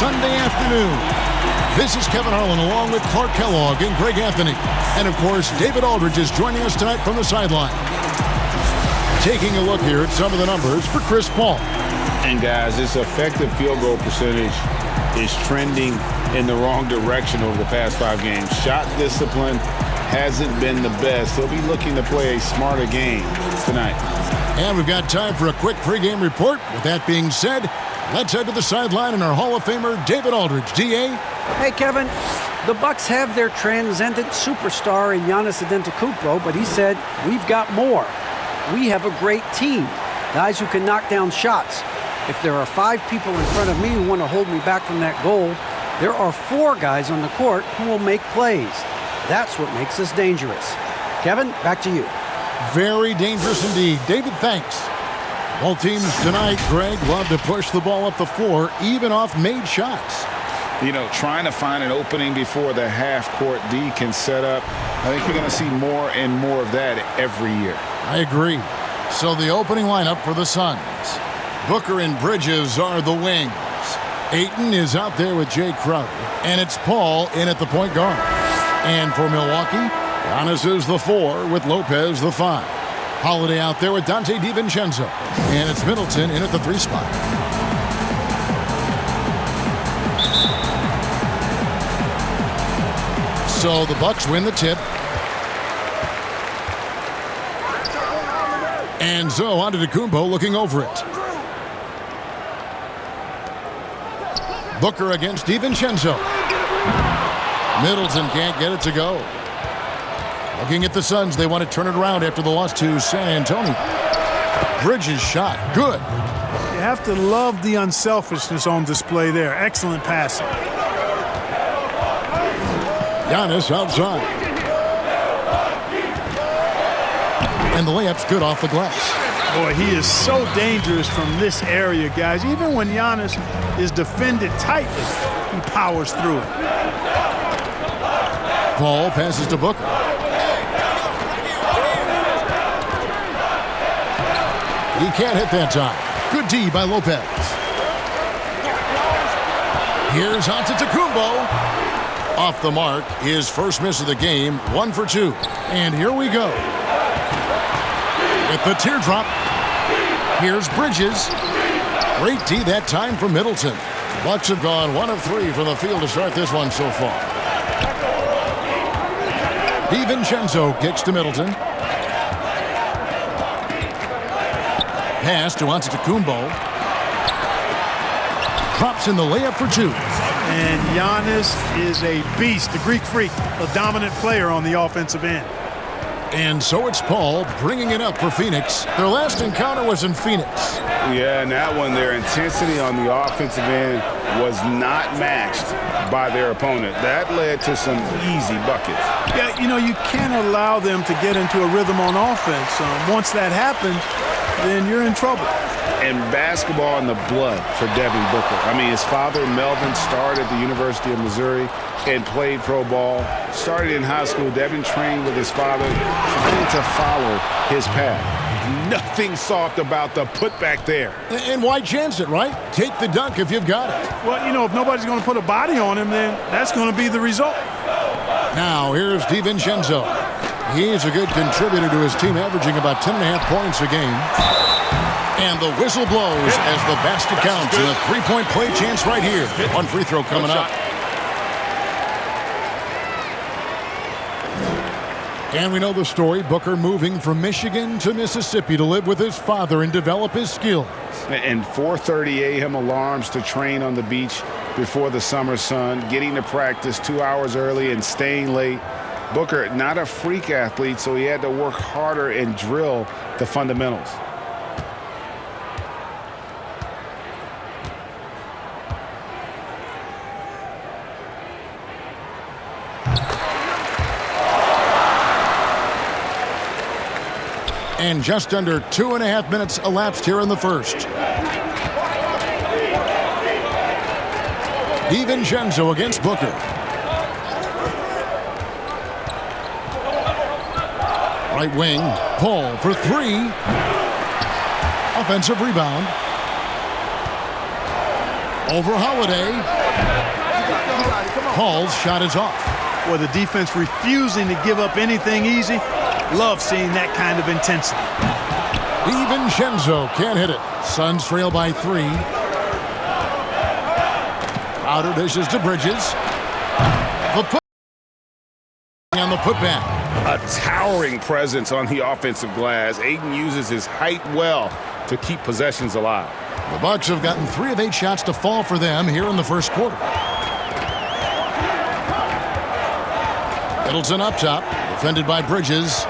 Sunday afternoon. This is Kevin Harlan along with Clark Kellogg and Greg Anthony. And, of course, David Aldridge is joining us tonight from the sideline. Taking a look here at some of the numbers for Chris Paul. And, guys, this effective field goal percentage is trending in the wrong direction over the past 5 games. Shot discipline hasn't been the best. He'll be looking to play a smarter game tonight. And we've got time for a quick pregame report. With that being said, let's head to the sideline and our Hall of Famer, David Aldridge. D.A.? Hey, Kevin. The Bucks have their transcendent superstar in Giannis Antetokounmpo, but he said, we've got more. We have a great team, guys who can knock down shots. If there are 5 people in front of me who want to hold me back from that goal, there are 4 guys on the court who will make plays. That's what makes us dangerous. Kevin, back to you. Very dangerous indeed. David, thanks. Both teams tonight, Greg, love to push the ball up the floor, even off made shots. You know, trying to find an opening before the half-court D can set up. I think we're going to see more and more of that every year. I agree. So the opening lineup for the Suns. Booker and Bridges are the wings. Ayton is out there with Jay Crowder. And it's Paul in at the point guard. And for Milwaukee, Giannis is the 4 with Lopez the 5. Holiday out there with Dante DiVincenzo. And it's Middleton in at the 3 spot. So the Bucks win the tip. And so Antetokounmpo looking over it. Booker against DiVincenzo. Middleton can't get it to go. Looking at the Suns, they want to turn it around after the loss to San Antonio. Bridges shot, good. You have to love the unselfishness on display there. Excellent passing. Giannis outside. And the layup's good off the glass. Boy, he is so dangerous from this area, guys. Even when Giannis is defended tightly, he powers through it. Paul passes to Booker. He can't hit that time. Good D by Lopez. Here's Antetokounmpo. Off the mark, his first miss of the game, 1 for 2. And here we go. With the teardrop, here's Bridges. Great D that time for Middleton. Bucks have gone 1 of 3 from the field to start this one so far. DiVincenzo kicks to Middleton. Pass to Antetokounmpo. Drops in the layup for 2. And Giannis is a beast, a Greek freak, a dominant player on the offensive end. And so it's Paul bringing it up for Phoenix. Their last encounter was in Phoenix. Yeah, and that one, their intensity on the offensive end was not matched by their opponent. That led to some easy buckets. Yeah, you know, you can't allow them to get into a rhythm on offense. Once that happens, then you're in trouble. And basketball in the blood for Devin Booker. I mean, his father, Melvin, started at the University of Missouri and played pro ball. Started in high school. Devin trained with his father, trying to follow his path. Nothing soft about the putback there. And why chance it, right? Take the dunk if you've got it. Well, you know, if nobody's going to put a body on him, then that's going to be the result. Now, here's DiVincenzo. He's a good contributor to his team, averaging about 10.5 points a game. And the whistle blows as the basket counts. And a 3-point play chance right here. 1 free throw coming up. And we know the story. Booker moving from Michigan to Mississippi to live with his father and develop his skills. And 4:30 a.m. alarms to train on the beach before the summer sun. Getting to practice 2 hours early and staying late. Booker, not a freak athlete, so he had to work harder and drill the fundamentals. And just under 2.5 minutes elapsed here in the first. DiVincenzo against Booker. Right wing, Paul for 3. Offensive rebound. Over Holiday. Paul's shot is off. Or the defense refusing to give up anything easy. Love seeing that kind of intensity. DiVincenzo can't hit it. Suns trail by 3. Crowder dishes to Bridges. The put on the putback. A towering presence on the offensive glass. Ayton uses his height well to keep possessions alive. The Bucks have gotten 3 of 8 shots to fall for them here in the first quarter. Middleton up top, defended by Bridges.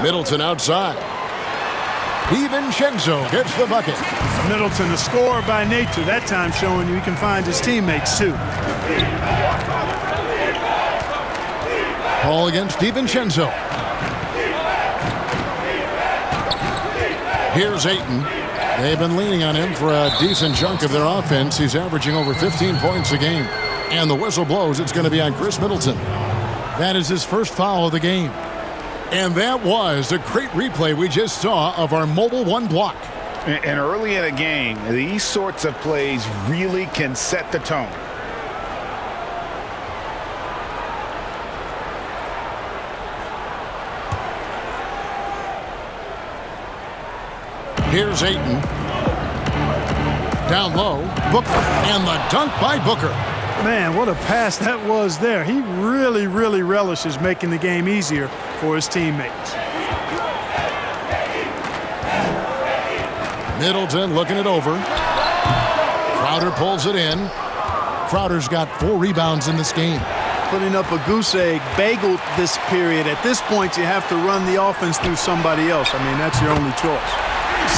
Middleton outside. DiVincenzo gets the bucket. Middleton, a scorer by nature, that time showing you he can find his teammates too. Paul against DiVincenzo. Here's Ayton. They've been leaning on him for a decent chunk of their offense. He's averaging over 15 points a game. And the whistle blows. It's going to be on Chris Middleton. That is his first foul of the game. And that was a great replay we just saw of our Mobile One block. And early in a game, these sorts of plays really can set the tone. Here's Ayton. Down low, Booker, and the dunk by Booker. Man, what a pass that was there. He really relishes making the game easier for his teammates. Middleton looking it over. Crowder pulls it in. Crowder's got 4 rebounds in this game. Putting up a goose egg, bagel this period. At this point, you have to run the offense through somebody else. I mean, that's your only choice.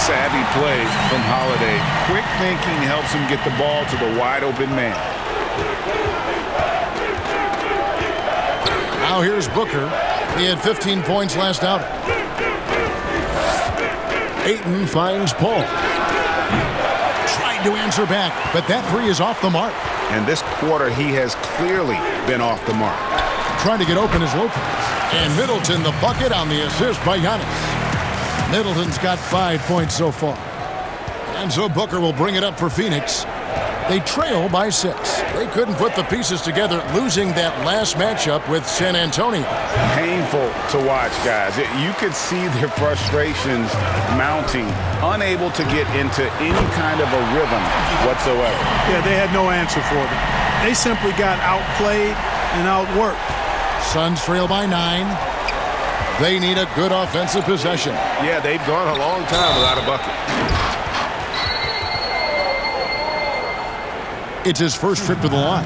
Savvy play from Holiday. Quick thinking helps him get the ball to the wide open man. Now here's Booker. He had 15 points last outing. Ayton finds Paul. Tried to answer back, but that 3 is off the mark. And this quarter, he has clearly been off the mark. Trying to get open is Lopez. And Middleton the bucket on the assist by Giannis. Middleton's got 5 points so far. And so Booker will bring it up for Phoenix. They trail by 6. They couldn't put the pieces together, losing that last matchup with San Antonio. Painful to watch, guys. You could see their frustrations mounting, unable to get into any kind of a rhythm whatsoever. Yeah, they had no answer for them. They simply got outplayed and outworked. Suns trail by 9. They need a good offensive possession. Yeah, they've gone a long time without a bucket. It's his first trip to the line.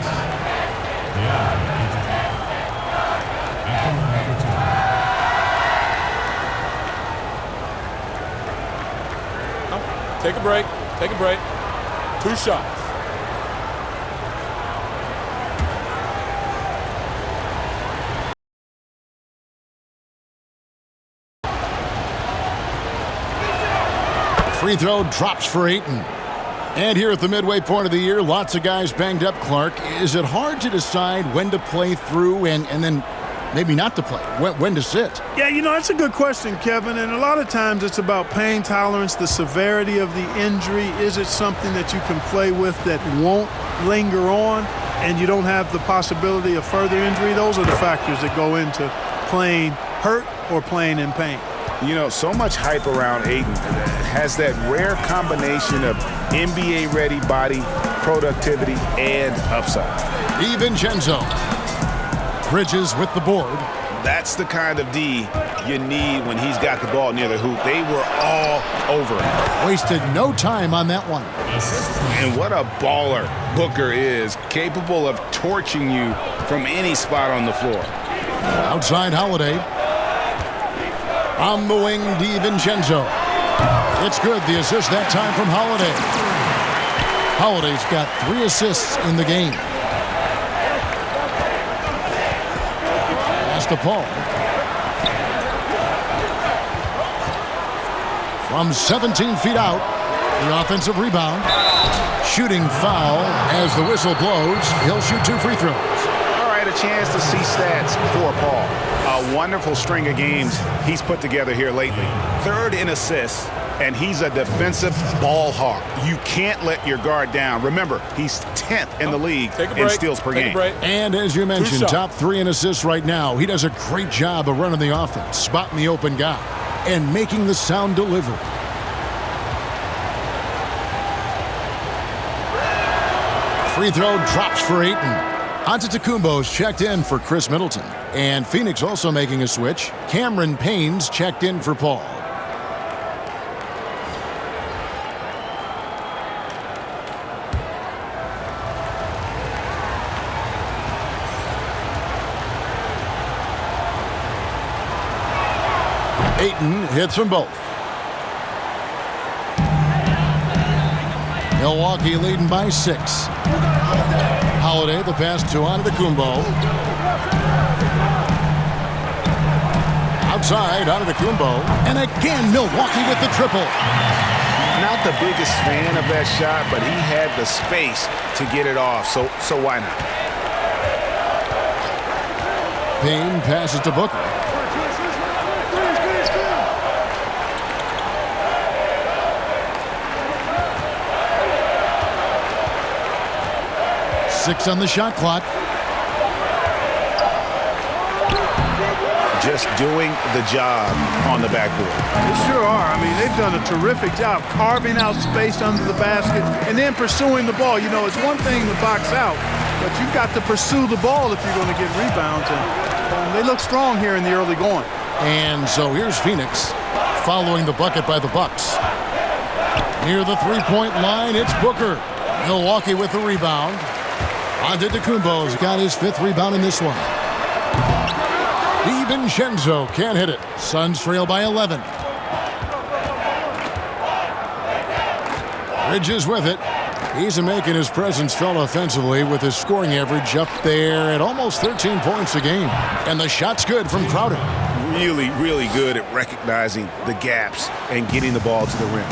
Take a break. Take a break. 2 shots. Free throw drops for Ayton. And here at the midway point of the year, lots of guys banged up, Clark. Is it hard to decide when to play through and then maybe not to play, when to sit? Yeah, you know, that's a good question, Kevin. And a lot of times it's about pain tolerance, the severity of the injury. Is it something that you can play with that won't linger on and you don't have the possibility of further injury? Those are the factors that go into playing hurt or playing in pain. You know, so much hype around Ayton. Has that rare combination of NBA-ready body, productivity, and upside. DiVincenzo. Bridges with the board. That's the kind of D you need when he's got the ball near the hoop. They were all over him. Wasted no time on that one. And what a baller Booker is, capable of torching you from any spot on the floor. Outside Holiday. On the wing, DiVincenzo. It's good, the assist that time from Holiday. Holiday's got 3 assists in the game. Pass to Paul. From 17 feet out, the offensive rebound. Shooting foul as the whistle blows. He'll shoot 2 free throws. All right, a chance to see stats for Paul. A wonderful string of games he's put together here lately. 3rd in assists, and he's a defensive ball hawk. You can't let your guard down. Remember, he's 10th in the league in steals per game. And as you mentioned, top 3 in assists right now. He does a great job of running the offense, spotting the open guy, and making the sound delivery. Free throw drops for Ayton. Antetokounmpo's checked in for Chris Middleton. And Phoenix also making a switch. Cameron Payne's checked in for Paul. Ayton hits them both. Milwaukee leading by 6. Holiday, the pass to Antetokounmpo. Outside, Antetokounmpo. And again, Milwaukee with the triple. Not the biggest fan of that shot, but he had the space to get it off, so why not? Payne passes to Booker. Six on the shot clock. Just doing the job on the backboard. They sure are. I mean, they've done a terrific job carving out space under the basket and then pursuing the ball. You know, it's one thing to box out, but you've got to pursue the ball if you're going to get rebounds. And they look strong here in the early going. And so here's Phoenix following the bucket by the Bucks. Near the three-point line, it's Booker. Milwaukee with the rebound. Antetokounmpo's got his 5th rebound in this one. DiVincenzo can't hit it. Suns trail by 11. Bridges with it. He's making his presence felt offensively with his scoring average up there at almost 13 points a game. And the shot's good from Crowder. Really, really good at recognizing the gaps and getting the ball to the rim.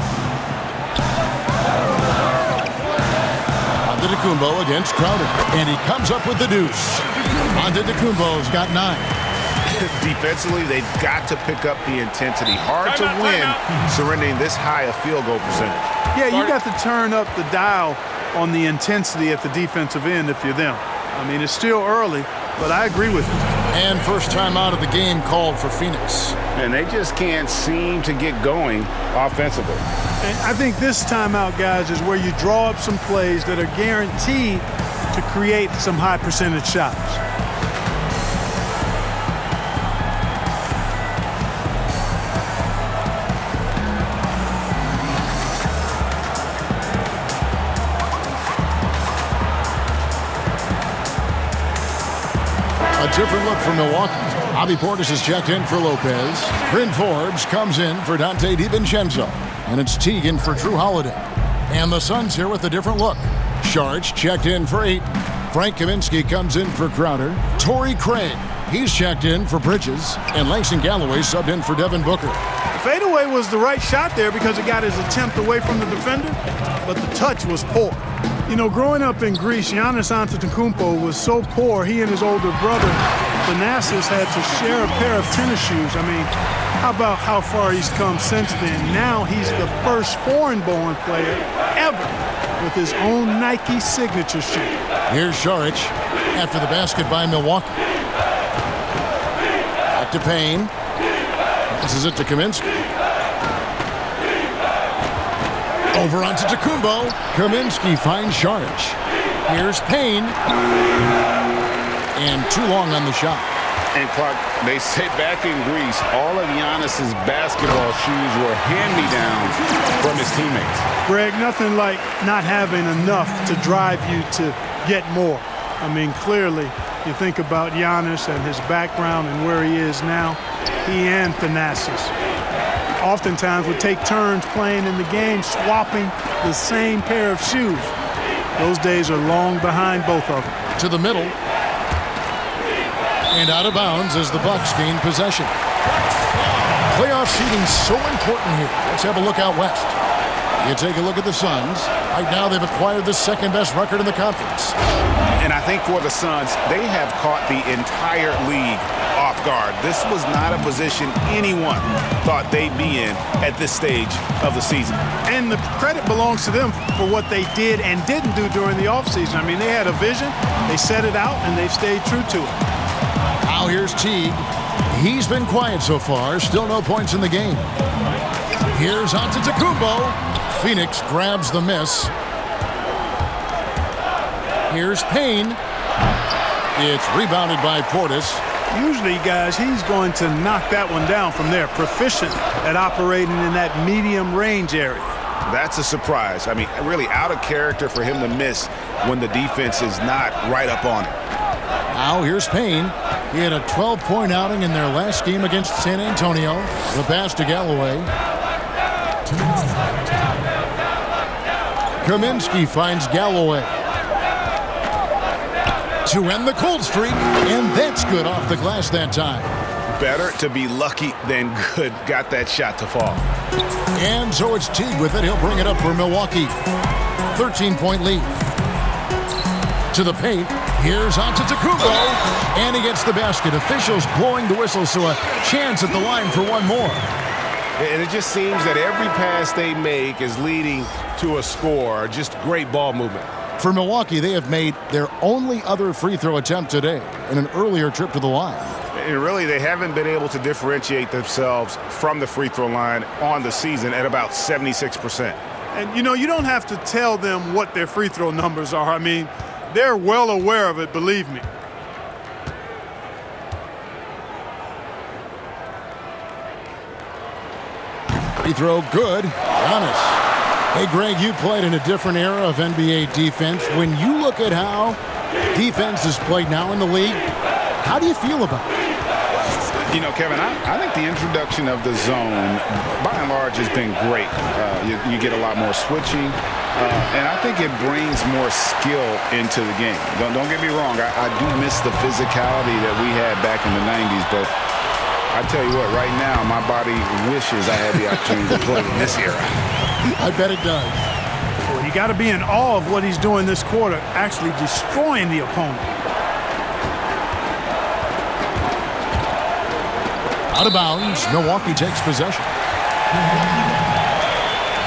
Antetokounmpo against Crowder. And he comes up with the deuce. Antetokounmpo's got 9. Defensively, they've got to pick up the intensity. Hard to win surrendering this high a field goal percentage. Yeah, you got to turn up the dial on the intensity at the defensive end if you're them. I mean, it's still early, but I agree with you. And first time out of the game called for Phoenix. And they just can't seem to get going offensively. And I think this timeout, guys, is where you draw up some plays that are guaranteed to create some high percentage shots. A different look for Milwaukee. Bobby Portis is checked in for Lopez. Bryn Forbes comes in for Dante DiVincenzo. And it's Teagan for Drew Holiday. And the Suns here with a different look. Sharch checked in for Ayton. Frank Kaminsky comes in for Crowder. Torrey Craig, he's checked in for Bridges. And Langston Galloway subbed in for Devin Booker. The fadeaway was the right shot there because it got his attempt away from the defender, but the touch was poor. You know, growing up in Greece, Giannis Antetokounmpo was so poor, he and his older brother, Thanasis, had to share a pair of tennis shoes. I mean, how about how far he's come since then? Now he's the first foreign-born player ever with his own Nike signature shoe. Here's Saric after the basket by Milwaukee. Back to Payne. This is it to Kaminsky. Over onto Antetokounmpo. Kaminsky finds Saric. Here's Payne. And too long on the shot. And Clark, they say back in Greece, all of Giannis's basketball shoes were hand-me-downs from his teammates. Greg, nothing like not having enough to drive you to get more. I mean, clearly, you think about Giannis and his background and where he is now, he and Thanasis oftentimes would take turns playing in the game, swapping the same pair of shoes. Those days are long behind both of them. To the middle. And out of bounds as the Bucks gain possession. Playoff seeding so important here. Let's have a look out west. You take a look at the Suns. Right now they've acquired the second-best record in the conference. And I think for the Suns, they have caught the entire league off off guard. This was not a position anyone thought they'd be in at this stage of the season. And the credit belongs to them for what they did and didn't do during the offseason. I mean, they had a vision, they set it out, and they've stayed true to it. Now here's Teague. He's been quiet so far. Still no points in the game. Here's Antetokounmpo. Phoenix grabs the miss. Here's Payne. It's rebounded by Portis. Usually, guys, he's going to knock that one down from there. Proficient at operating in that medium range area. That's a surprise. I mean, really out of character for him to miss when the defense is not right up on it. Now here's Payne. He had a 12-point outing in their last game against San Antonio. The pass to Galloway. Kaminsky finds Galloway to end the cold streak, and that's good off the glass that time. Better to be lucky than good. Got that shot to fall. And so it's Teague with it. He'll bring it up for Milwaukee. 13-point lead. To the paint. Here's Antetokounmpo. And he gets the basket. Officials blowing the whistle, so a chance at the line for one more. And it just seems that every pass they make is leading to a score. Just great ball movement. For Milwaukee, they have made their only other free throw attempt today in an earlier trip to the line. And really, they haven't been able to differentiate themselves from the free throw line on the season at about 76%. And, you know, you don't have to tell them what their free throw numbers are. I mean, they're well aware of it, believe me. Free throw good. Giannis. Hey, Greg, you played in a different era of NBA defense. When you look at how defense is played now in the league, how do you feel about it? You know, Kevin, I think the introduction of the zone, by and large, has been great. You get a lot more switching, and I think it brings more skill into the game. Don't get me wrong. I do miss the physicality that we had back in the 90s, but I tell you what, right now, my body wishes I had the opportunity to play in this era. I bet it does. Well, you got to be in awe of what he's doing this quarter, actually destroying the opponent. Out of bounds, Milwaukee takes possession.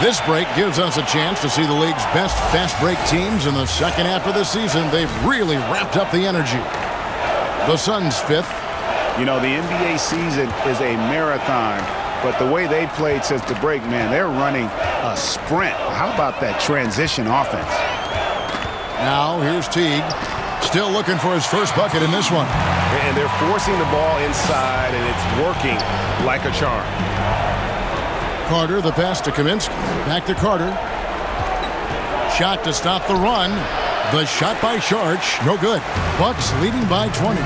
This break gives us a chance to see the league's best fast break teams in the second half of the season. They've really ramped up the energy. The Suns fifth. You know, the NBA season is a marathon, but the way they played since the break, man, they're running a sprint. How about that transition offense? Now here's Teague. Still looking for his first bucket in this one. And they're forcing the ball inside, and it's working like a charm. Carter, the pass to Kaminsky. Back to Carter. Shot to stop the run. The shot by Sharch. No good. Bucks leading by 20.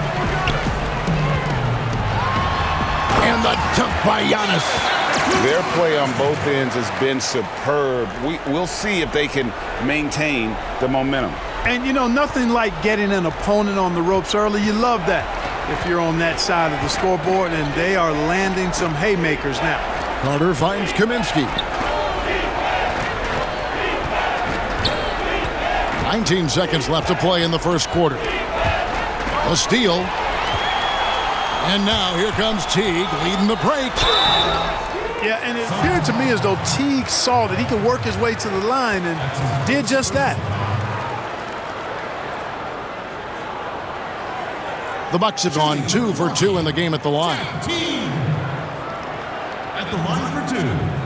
And the dunk by Giannis. Their play on both ends has been superb. We'll see if they can maintain the momentum. And, you know, nothing like getting an opponent on the ropes early. You love that if you're on that side of the scoreboard, and they are landing some haymakers now. Carter finds Kaminsky. 19 seconds left to play in the first quarter. A steal. And now here comes Teague leading the break. Yeah, and it appeared to me as though Teague saw that he could work his way to the line and did just that. The Bucks have gone 2 for 2 in the game at the line. Teague at the line for 2.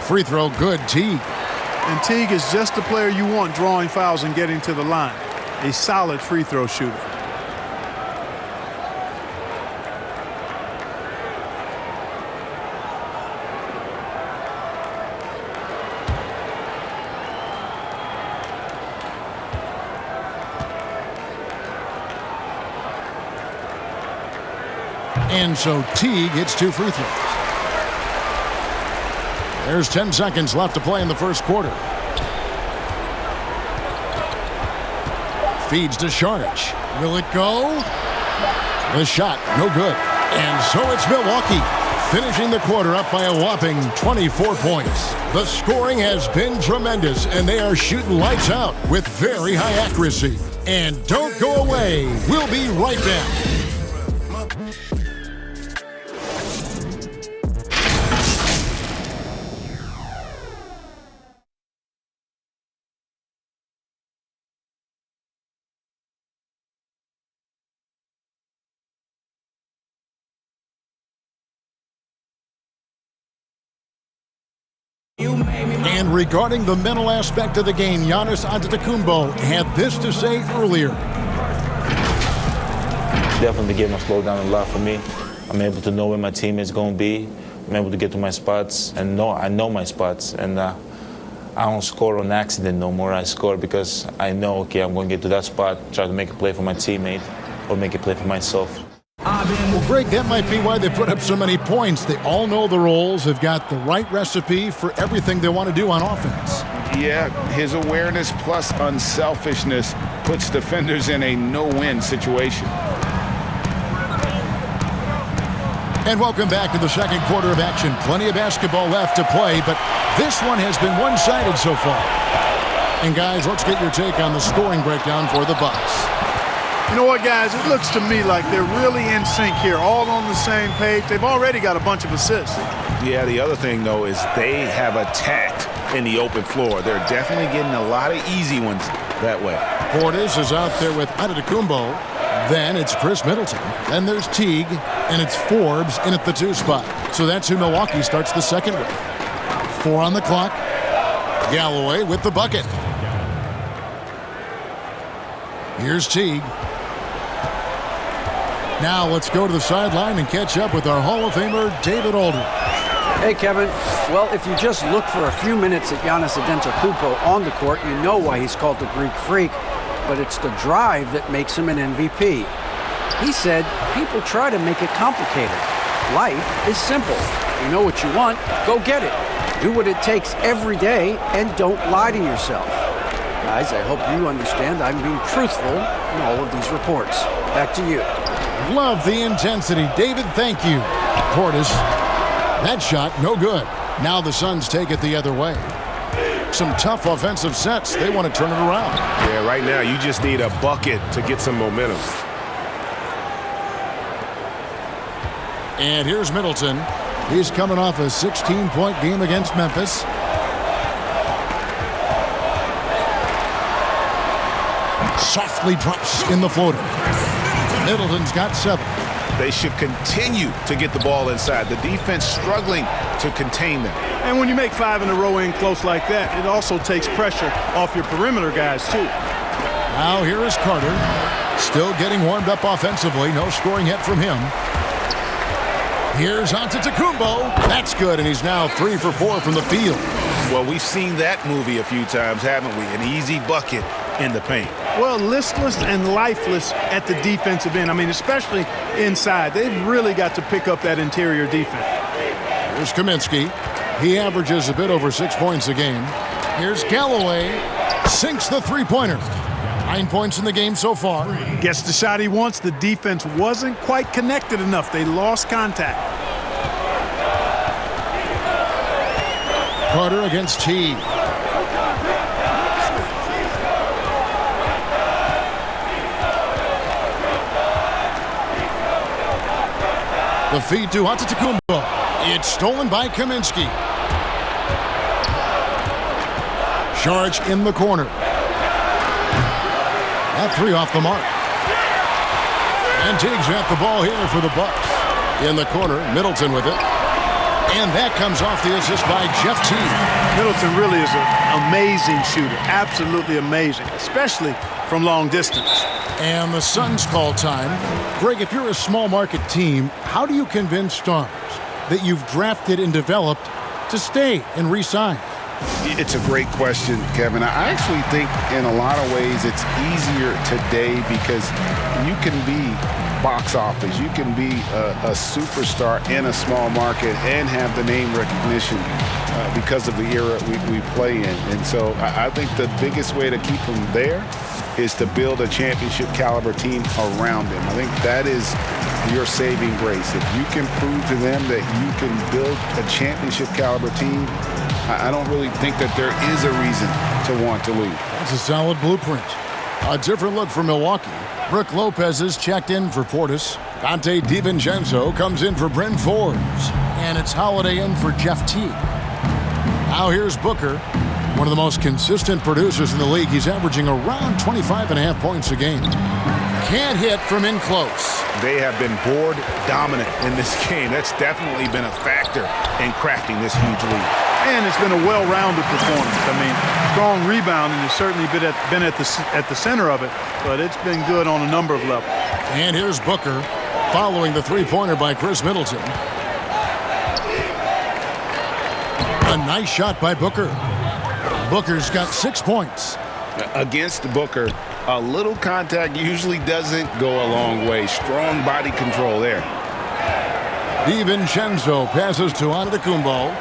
Free throw good, Teague. And Teague is just the player you want drawing fouls and getting to the line. A solid free throw shooter. And so Teague hits 2 free throws. There's 10 seconds left to play in the first quarter. Feeds to Sharch. Will it go? The shot, no good. And so it's Milwaukee, finishing the quarter up by a whopping 24 points. The scoring has been tremendous, and they are shooting lights out with very high accuracy. And don't go away. We'll be right back. And regarding the mental aspect of the game, Giannis Antetokounmpo had this to say earlier. Definitely the game has slowed down a lot for me. I'm able to know where my team is going to be. I'm able to get to my spots and I know my spots. And I don't score on accident no more. I score because I know, okay, I'm going to get to that spot, try to make a play for my teammate or make a play for myself. Well, Greg, that might be why they put up so many points. They all know the roles. They've got the right recipe for everything they want to do on offense. Yeah, his awareness plus unselfishness puts defenders in a no-win situation. And welcome back to the second quarter of action. Plenty of basketball left to play, but this one has been one-sided so far. And guys, let's get your take on the scoring breakdown for the Bucks. You know what, guys? It looks to me like they're really in sync here, all on the same page. They've already got a bunch of assists. Yeah, the other thing, though, is they have attacked in the open floor. They're definitely getting a lot of easy ones that way. Portis is out there with Antetokounmpo. Then it's Chris Middleton. Then there's Teague, and it's Forbes in at the 2 spot. So that's who Milwaukee starts the second with. 4 on the clock. Galloway with the bucket. Here's Teague. Now let's go to the sideline and catch up with our Hall of Famer, David Aldridge. Hey, Kevin. Well, if you just look for a few minutes at Giannis Antetokounmpo on the court, you know why he's called the Greek Freak. But it's the drive that makes him an MVP. He said, people try to make it complicated. Life is simple. You know what you want, go get it. Do what it takes every day and don't lie to yourself. Guys, I hope you understand I'm being truthful in all of these reports. Back to you. Love the intensity. David, thank you. Portis, that shot, no good. Now the Suns take it the other way. Some tough offensive sets. They want to turn it around. Yeah, right now you just need a bucket to get some momentum. And here's Middleton. He's coming off a 16-point game against Memphis. Softly drops in the floater. Middleton's got 7. They should continue to get the ball inside. The defense struggling to contain them. And when you make 5 in a row in close like that, it also takes pressure off your perimeter guys, too. Now here is Carter. Still getting warmed up offensively. No scoring yet from him. Here's Antetokounmpo. That's good, and he's now 3 for 4 from the field. Well, we've seen that movie a few times, haven't we? An easy bucket in the paint. Well, listless and lifeless at the defensive end. I mean, especially inside. They've really got to pick up that interior defense. Here's Kaminsky. He averages a bit over 6 points a game. Here's Galloway. Sinks the three-pointer. 9 points in the game so far. Gets the shot he wants. The defense wasn't quite connected enough. They lost contact. Carter against Teague. The feed to Antetokounmpo. It's stolen by Kaminsky. Sharch in the corner. That 3 off the mark. And Teague's got the ball here for the Bucks. In the corner, Middleton with it. And that comes off the assist by Jeff Teague. Middleton really is an amazing shooter. Absolutely amazing, especially from long distance. And the Suns call time. Greg, if you're a small market team, how do you convince stars that you've drafted and developed to stay and re-sign? It's a great question, Kevin. I actually think in a lot of ways it's easier today because you can be box office. You can be a superstar in a small market and have the name recognition because of the era we play in. And so I think the biggest way to keep them there is to build a championship caliber team around him. I think that is your saving grace. If you can prove to them that you can build a championship caliber team, I don't really think that there is a reason to want to leave. That's a solid blueprint. A different look for Milwaukee. Brook Lopez is checked in for Portis. Dante DiVincenzo comes in for Bryn Forbes. And it's Holiday in for Jeff Teague. Now here's Booker, one of the most consistent producers in the league. He's averaging around 25.5 points a game. Can't hit from in close. They have been board dominant in this game. That's definitely been a factor in crafting this huge lead. And it's been a well-rounded performance. I mean, strong rebounding has certainly been at the center of it, but it's been good on a number of levels. And here's Booker following the three-pointer by Chris Middleton. A nice shot by Booker. Booker's got 6 points. Against Booker, a little contact usually doesn't go a long way. Strong body control there. DiVincenzo passes to Antetokounmpo.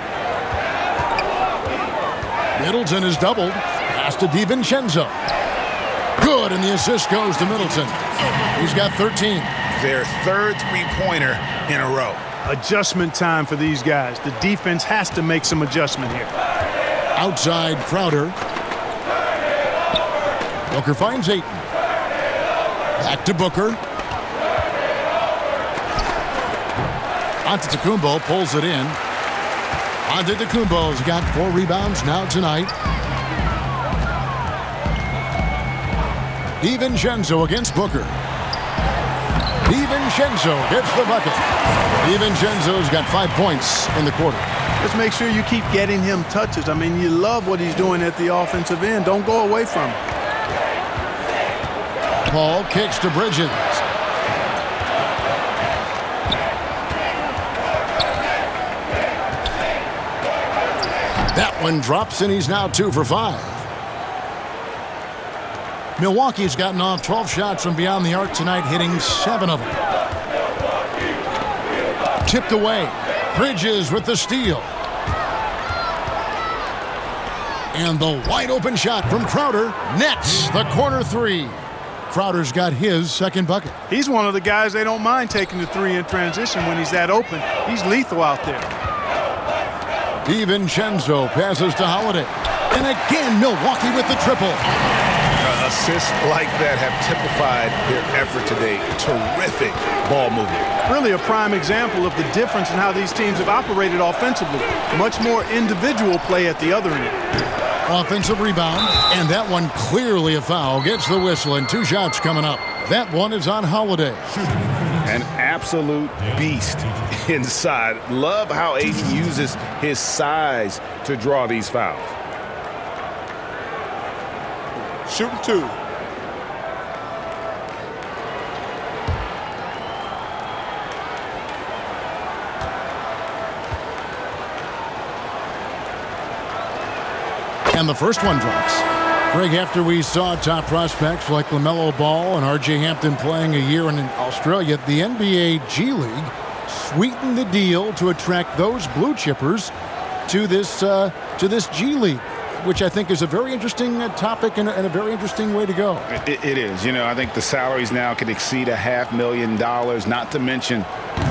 Middleton is doubled. Pass to DiVincenzo. Good, and the assist goes to Middleton. He's got 13. Their third three-pointer in a row. Adjustment time for these guys. The defense has to make some adjustment here. Outside Crowder. Booker finds Ayton. Back to Booker. Antetokounmpo pulls it in. Antetokounmpo's got 4 rebounds now tonight. DiVincenzo against Booker. DiVincenzo gets the bucket. DiVincenzo's got 5 points in the quarter. Just make sure you keep getting him touches. I mean, you love what he's doing at the offensive end. Don't go away from him. Paul kicks to Bridges. That one drops, and he's now 2 for 5. Milwaukee's gotten off 12 shots from beyond the arc tonight, hitting 7 of them. Tipped away. Bridges with the steal. And the wide open shot from Crowder nets the corner 3. Crowder's got his second bucket. He's one of the guys they don't mind taking the 3 in transition when he's that open. He's lethal out there. DiVincenzo passes to Holiday. And again, Milwaukee with the triple. Assists like that have typified their effort today. Terrific ball movement. Really a prime example of the difference in how these teams have operated offensively. Much more individual play at the other end. Offensive rebound, and that one clearly a foul. Gets the whistle, and 2 shots coming up. That one is on Holiday. An absolute beast inside. Love how Ayton uses his size to draw these fouls. Shooting 2. And the first one drops. Greg, after we saw top prospects like LaMelo Ball and R.J. Hampton playing a year in Australia, the NBA G League sweetened the deal to attract those blue chippers to this G League, which I think is a very interesting topic and a very interesting way to go. It is. You know, I think the salaries now could exceed $500,000, not to mention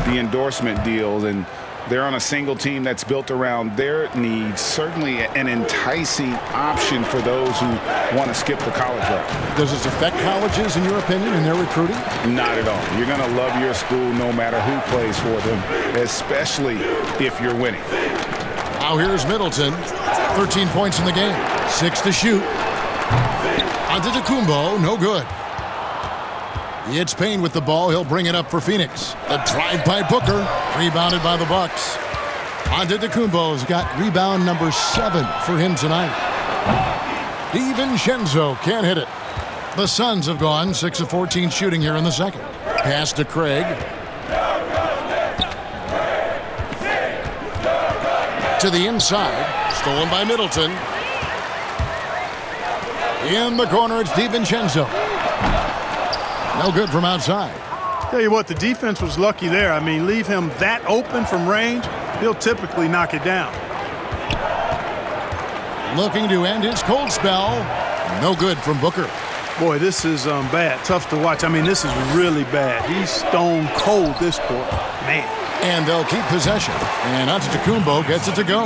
the endorsement deals, and they're on a single team that's built around their needs. Certainly an enticing option for those who want to skip the college route. Does this affect colleges, in your opinion, in their recruiting? Not at all. You're going to love your school no matter who plays for them, especially if you're winning. Now here's Middleton. 13 points in the game. 6 to shoot. Antetokounmpo, no good. It's Payne with the ball. He'll bring it up for Phoenix. The drive by Booker. Rebounded by the Bucks. Antetokounmpo's got rebound number 7 for him tonight. DiVincenzo can't hit it. The Suns have gone 6 of 14 shooting here in the second. Pass to Craig. To the inside. Stolen by Middleton. In the corner, it's DiVincenzo. No good from outside. Tell you what, the defense was lucky there. I mean, leave him that open from range, he'll typically knock it down. Looking to end his cold spell. No good from Booker. Boy, this is bad. Tough to watch. I mean, this is really bad. He's stone cold this quarter. Man. And they'll keep possession. And Antetokounmpo gets it to go.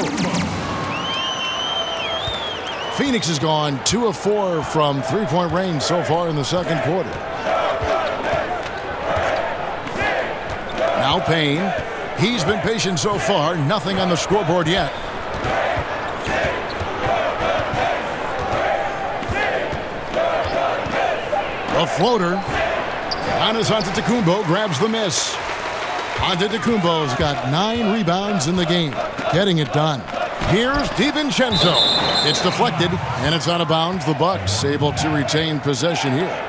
Phoenix has gone 2 of 4 from three-point range so far in the second quarter. Now Payne. He's been patient so far. Nothing on the scoreboard yet. A floater. Giannis Antetokounmpo grabs the miss. Antetokounmpo's got 9 rebounds in the game, getting it done. Here's DiVincenzo. It's deflected, and it's out of bounds. The Bucks able to retain possession here.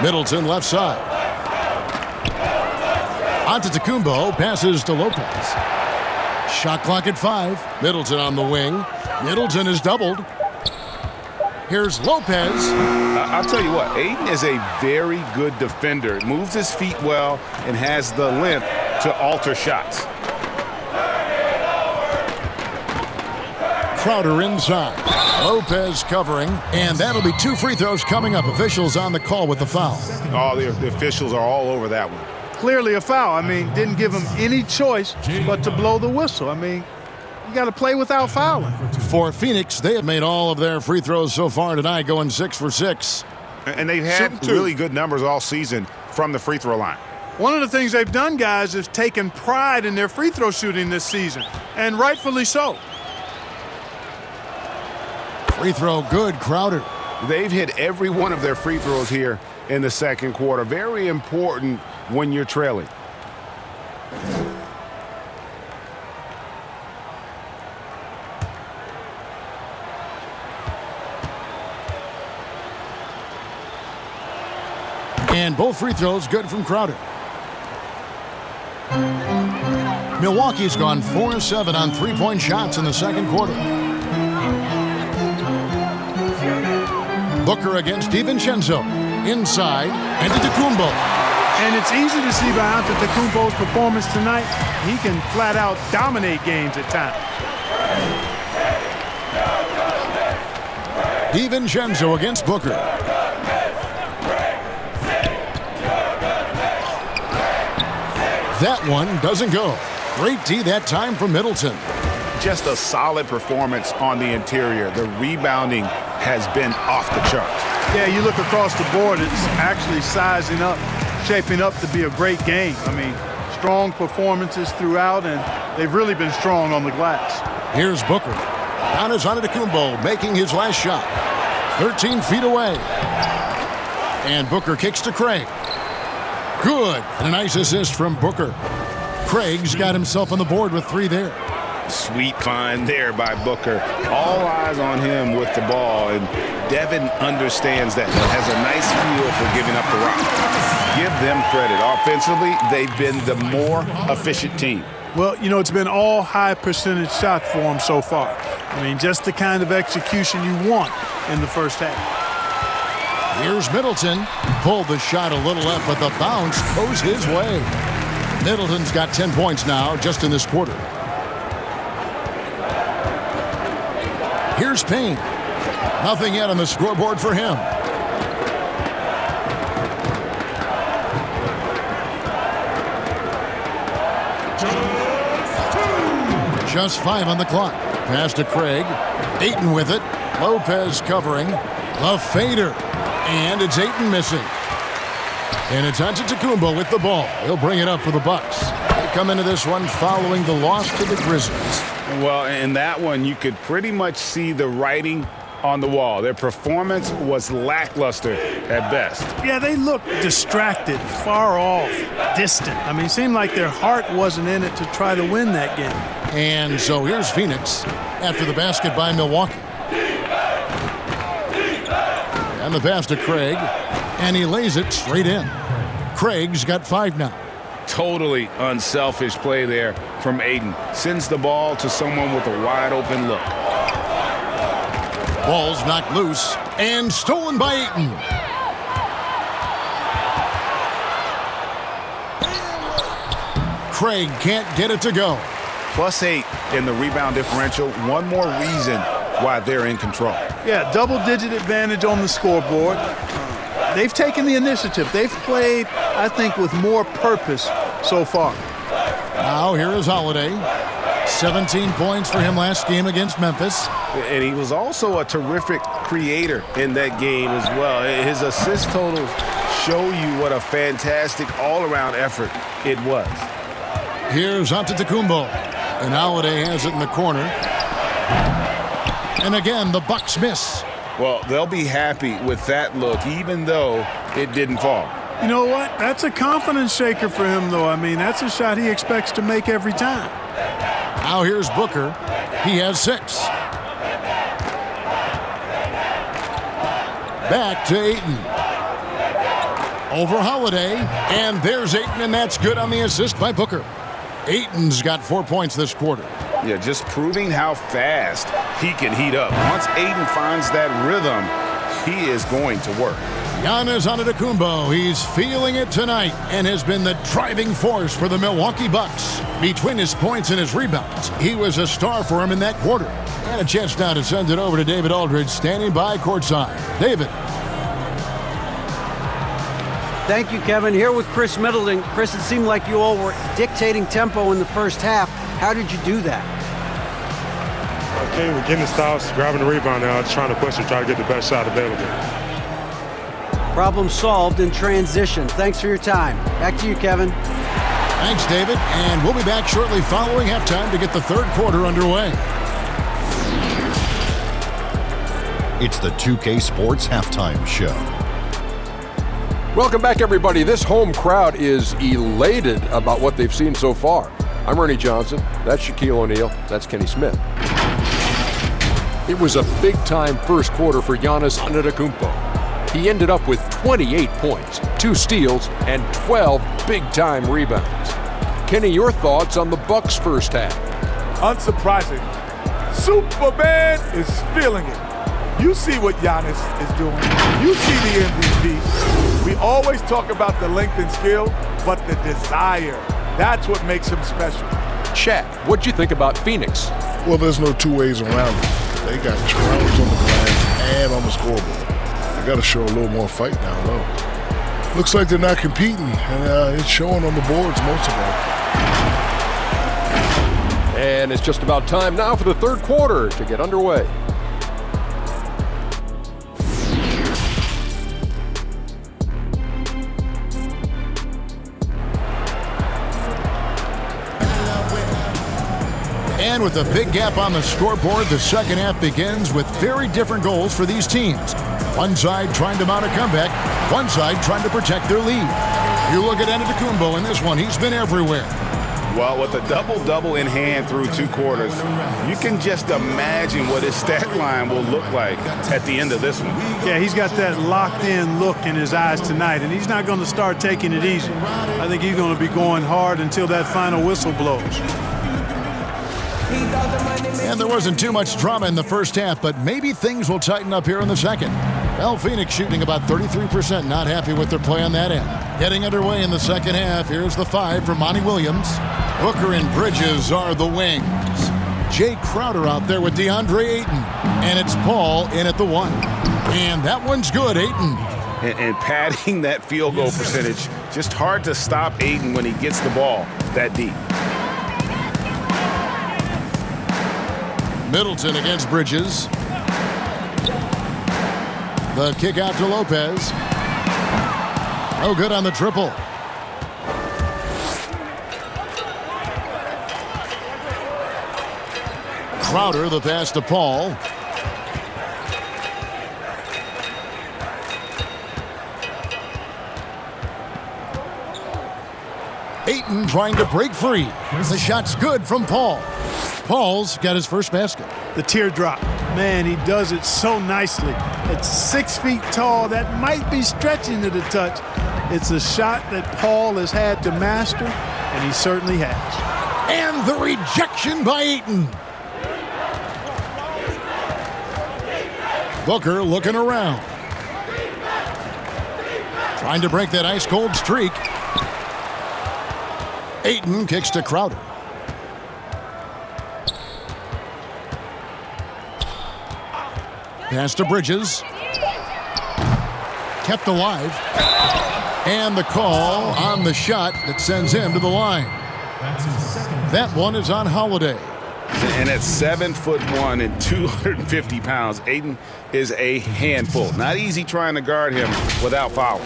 Middleton left side. Antetokounmpo passes to Lopez. Shot clock at 5. Middleton on the wing. Middleton is doubled. Here's Lopez. I'll tell you what, Ayton is a very good defender. Moves his feet well and has the length to alter shots. Crowder inside. Lopez covering, and that'll be 2 free throws coming up. Officials on the call with the foul. Oh, the officials are all over that one. Clearly a foul. I mean, didn't give him any choice but to blow the whistle. I mean, you got to play without fouling. For Phoenix, they have made all of their free throws so far tonight, going 6 for 6. And they've had really good numbers all season from the free throw line. One of the things they've done, guys, is taken pride in their free throw shooting this season, and rightfully so. Free throw good, Crowder. They've hit every one of their free throws here in the second quarter. Very important when you're trailing. And both free throws good from Crowder. Milwaukee's gone 4 of 7 on three-point shots in the second quarter. Booker against DiVincenzo. Inside, Antetokounmpo. And it's easy to see by Antetokounmpo's performance tonight. He can flat out dominate games at times. DiVincenzo against Booker. That one doesn't go. Great D that time from Middleton. Just a solid performance on the interior. The rebounding has been off the charts. Yeah, you look across the board, it's actually sizing up, shaping up to be a great game. I mean, strong performances throughout, and they've really been strong on the glass. Here's Booker. Giannis Antetokounmpo making his last shot. 13 feet away. And Booker kicks to Craig. Good. And a nice assist from Booker. Craig's got himself on the board with 3 there. Sweet find there by Booker. All eyes on him with the ball, and Devin understands that. Has a nice feel for giving up the rock. Give them credit. Offensively, they've been the more efficient team. Well, you know, it's been all high percentage shots for them so far. I mean, just the kind of execution you want in the first half. Here's Middleton. Pulled the shot a little left, but the bounce goes his way. Middleton's got 10 points now just in this quarter. Here's Payne. Nothing yet on the scoreboard for him. Just 5 on the clock. Pass to Craig. Ayton with it. Lopez covering. The fader. And it's Ayton missing. And it's Antetokounmpo with the ball. He'll bring it up for the Bucks. They come into this one following the loss to the Grizzlies. Well, in that one, you could pretty much see the writing on the wall. Their performance was lackluster at best. Yeah, they looked distracted, far off, distant. I mean, it seemed like their heart wasn't in it to try to win that game. And so here's Phoenix after the basket by Milwaukee. And the pass to Craig, and he lays it straight in. Craig's got 5 now. totally unselfish play there from Ayton. Sends the ball to someone with a wide open look. Ball's knocked loose and stolen by Ayton. Craig can't get it to go. +8 in the rebound differential. One more reason why they're in control. Yeah, double-digit advantage on the scoreboard. They've taken the initiative. They've played, I think, with more purpose so far. Now here is Holiday. 17 points for him last game against Memphis. And he was also a terrific creator in that game as well. His assist totals show you what a fantastic all-around effort it was. Here's Antetokounmpo. And Holiday has it in the corner. And again, the Bucks miss. Well, they'll be happy with that look, even though it didn't fall. You know what? That's a confidence shaker for him, though. I mean, that's a shot he expects to make every time. Now here's Booker. He has 6. Back to Ayton. Over Holiday. And there's Ayton, and that's good on the assist by Booker. Ayton's got 4 points this quarter. Yeah, just proving how fast he can heat up. Once Ayton finds that rhythm, he is going to work. Giannis Antetokounmpo, he's feeling it tonight and has been the driving force for the Milwaukee Bucks. Between his points and his rebounds, he was a star for him in that quarter. And a chance now to send it over to David Aldridge, standing by courtside. David. Thank you, Kevin. Here with Chris Middleton. Chris, it seemed like you all were dictating tempo in the first half. How did you do that? Okay, we're getting the stops, grabbing the rebound now, just trying to push it, try to get the best shot available. Problem solved in transition. Thanks for your time. Back to you, Kevin. Thanks, David. And we'll be back shortly following halftime to get the third quarter underway. It's the 2K Sports Halftime Show. Welcome back, everybody. This home crowd is elated about what they've seen so far. I'm Ernie Johnson. That's Shaquille O'Neal. That's Kenny Smith. It was a big-time first quarter for Giannis Antetokounmpo. He ended up with 28 points, 2 steals, and 12 big-time rebounds. Kenny, your thoughts on the Bucks' first half? Unsurprising. Superman is feeling it. You see what Giannis is doing. You see the MVP. We always talk about the length and skill, but the desire, that's what makes him special. Shaq, what'd you think about Phoenix? Well, there's no two ways around it. They got trounced on the glass and on the scoreboard. They got to show a little more fight down low. Looks like they're not competing, and it's showing on the boards most of all. And it's just about time now for the third quarter to get underway. And with a big gap on the scoreboard, the second half begins with very different goals for these teams. One side trying to mount a comeback, one side trying to protect their lead. You look at Antetokounmpo in this one, he's been everywhere. Well, with a double-double in hand through 2 quarters, you can just imagine what his stat line will look like at the end of this one. Yeah, he's got that locked-in look in his eyes tonight, and he's not going to start taking it easy. I think he's going to be going hard until that final whistle blows. And there wasn't too much drama in the first half, but maybe things will tighten up here in the second. Well, Phoenix shooting about 33%, not happy with their play on that end. Getting underway in the second half, here's the 5 for Monty Williams. Booker and Bridges are the wings. Jay Crowder out there with DeAndre Ayton. And it's Paul in at the 1. And that one's good, Ayton. And padding that field goal percentage, just hard to stop Ayton when he gets the ball that deep. Middleton against Bridges. The kick out to Lopez. No good on the triple. Crowder, the pass to Paul. Ayton trying to break free. The shot's good from Paul. Paul's got his first basket. The teardrop. Man, he does it so nicely. At 6 feet tall, that might be stretching to the touch, It's a shot that Paul has had to master, and he certainly has. And the rejection by Ayton. Booker looking around. Trying to break that ice-cold streak. Ayton kicks to Crowder. Pass to Bridges. Kept alive. And the call on the shot that sends him to the line. That one is on Holiday. And at 7'1" and 250 pounds, Ayton is a handful. Not easy trying to guard him without foul.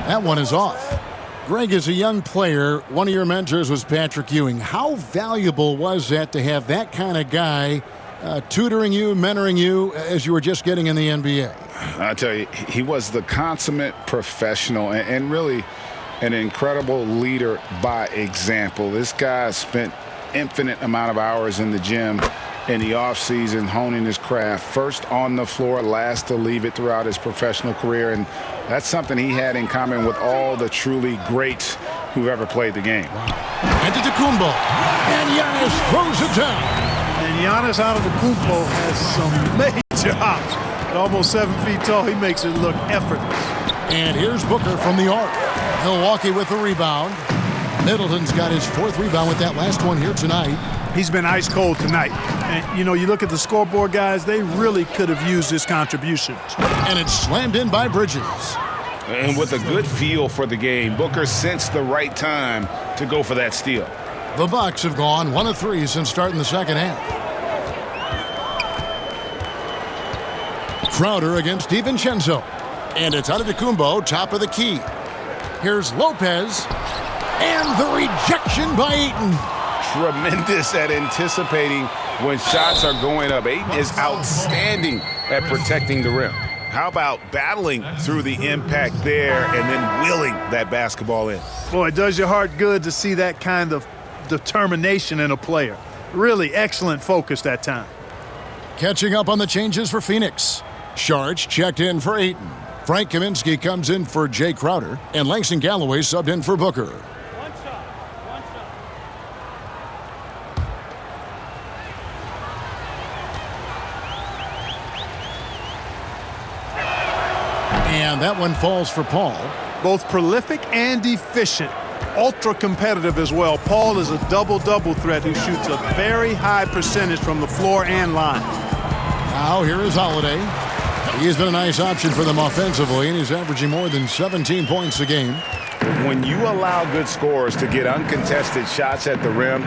That one is off. Greg, as a young player, one of your mentors was Patrick Ewing. How valuable was that to have that kind of guy tutoring you, mentoring you as you were just getting in the NBA? I tell you, he was the consummate professional and really an incredible leader by example. This guy spent infinite amount of hours in the gym in the offseason honing his craft, first on the floor, last to leave it throughout his professional career. And that's something he had in common with all the truly greats who've ever played the game. Antetokounmpo, and Giannis throws it down. And Giannis Antetokounmpo has some major hops. At almost 7 feet tall, he makes it look effortless. And here's Booker from the arc. Milwaukee with the rebound. Middleton's got his 4th rebound with that last one here tonight. He's been ice cold tonight. And, you know, you look at the scoreboard, guys, they really could have used his contributions. And it's slammed in by Bridges. And with a good feel for the game, Booker sensed the right time to go for that steal. The Bucks have gone 1 of 3 since starting the second half. Crowder against DiVincenzo. And it's Antetokounmpo, top of the key. Here's Lopez. And the rejection by Ayton. Tremendous at anticipating when shots are going up. Ayton is outstanding at protecting the rim. How about battling through the impact there and then willing that basketball in? Boy, it does your heart good to see that kind of determination in a player. Really excellent focus that time. Catching up on the changes for Phoenix. Sharch checked in for Ayton. Frank Kaminsky comes in for Jay Crowder. And Langston Galloway subbed in for Booker. And that one falls for Paul. Both prolific and efficient. Ultra competitive as well. Paul is a double-double threat who shoots a very high percentage from the floor and line. Now here is Holiday. He's been a nice option for them offensively, and he's averaging more than 17 points a game. When you allow good scorers to get uncontested shots at the rim,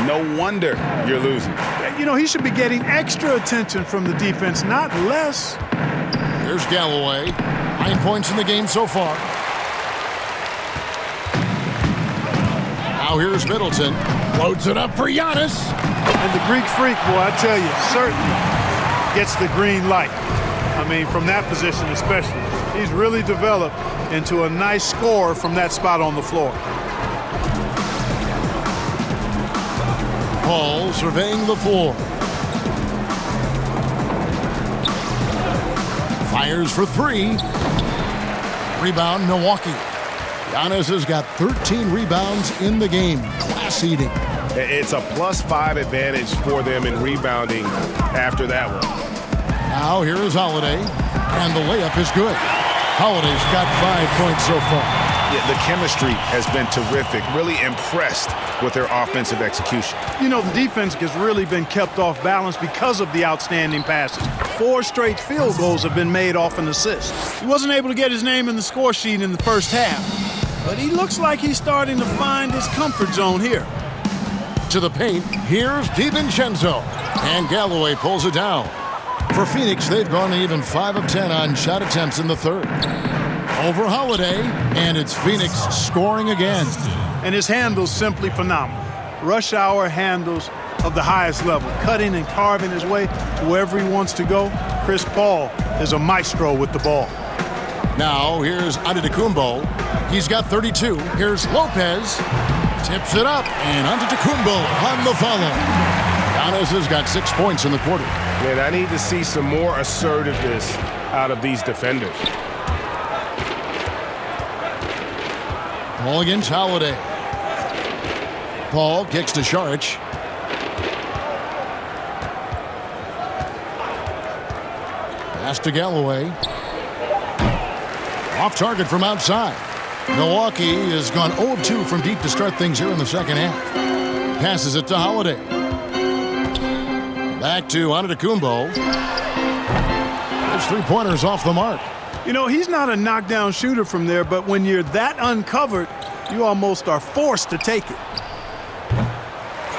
no wonder you're losing. You know, he should be getting extra attention from the defense, not less. Here's Galloway. 9 points in the game so far. Now here's Middleton. Loads it up for Giannis. And the Greek freak, boy, I tell you, certainly gets the green light. I mean, from that position especially. He's really developed into a nice scorer from that spot on the floor. Paul surveying the floor. Fires for 3. Rebound, Milwaukee. Giannis has got 13 rebounds in the game. Class eating. It's a +5 advantage for them in rebounding after that one. Now here is Holiday. And the layup is good. Holiday's got 5 points so far. Yeah, the chemistry has been terrific. Really impressed with their offensive execution. You know, the defense has really been kept off balance because of the outstanding passes. 4 straight field goals have been made off an assist. He wasn't able to get his name in the score sheet in the first half, but he looks like he's starting to find his comfort zone here. To the paint, here's DiVincenzo. And Galloway pulls it down. For Phoenix, they've gone even 5 of 10 on shot attempts in the third. Over Holiday, and it's Phoenix scoring again. And his handle's simply phenomenal. Rush hour handles, of the highest level, cutting and carving his way to wherever he wants to go. Chris Paul is a maestro with the ball. Now here's Antetokounmpo. He's got 32. Here's Lopez. Tips it up, and Antetokounmpo on the follow. Giannis has got 6 points in the quarter. Man, I need to see some more assertiveness out of these defenders. Paul against Holiday. Paul kicks to Saric. Pass to Galloway. Off target from outside. Milwaukee has gone 0-2 from deep to start things here in the second half. Passes it to Holiday. Back to Antetokounmpo. His three-pointers off the mark. You know, he's not a knockdown shooter from there, but when you're that uncovered, you almost are forced to take it.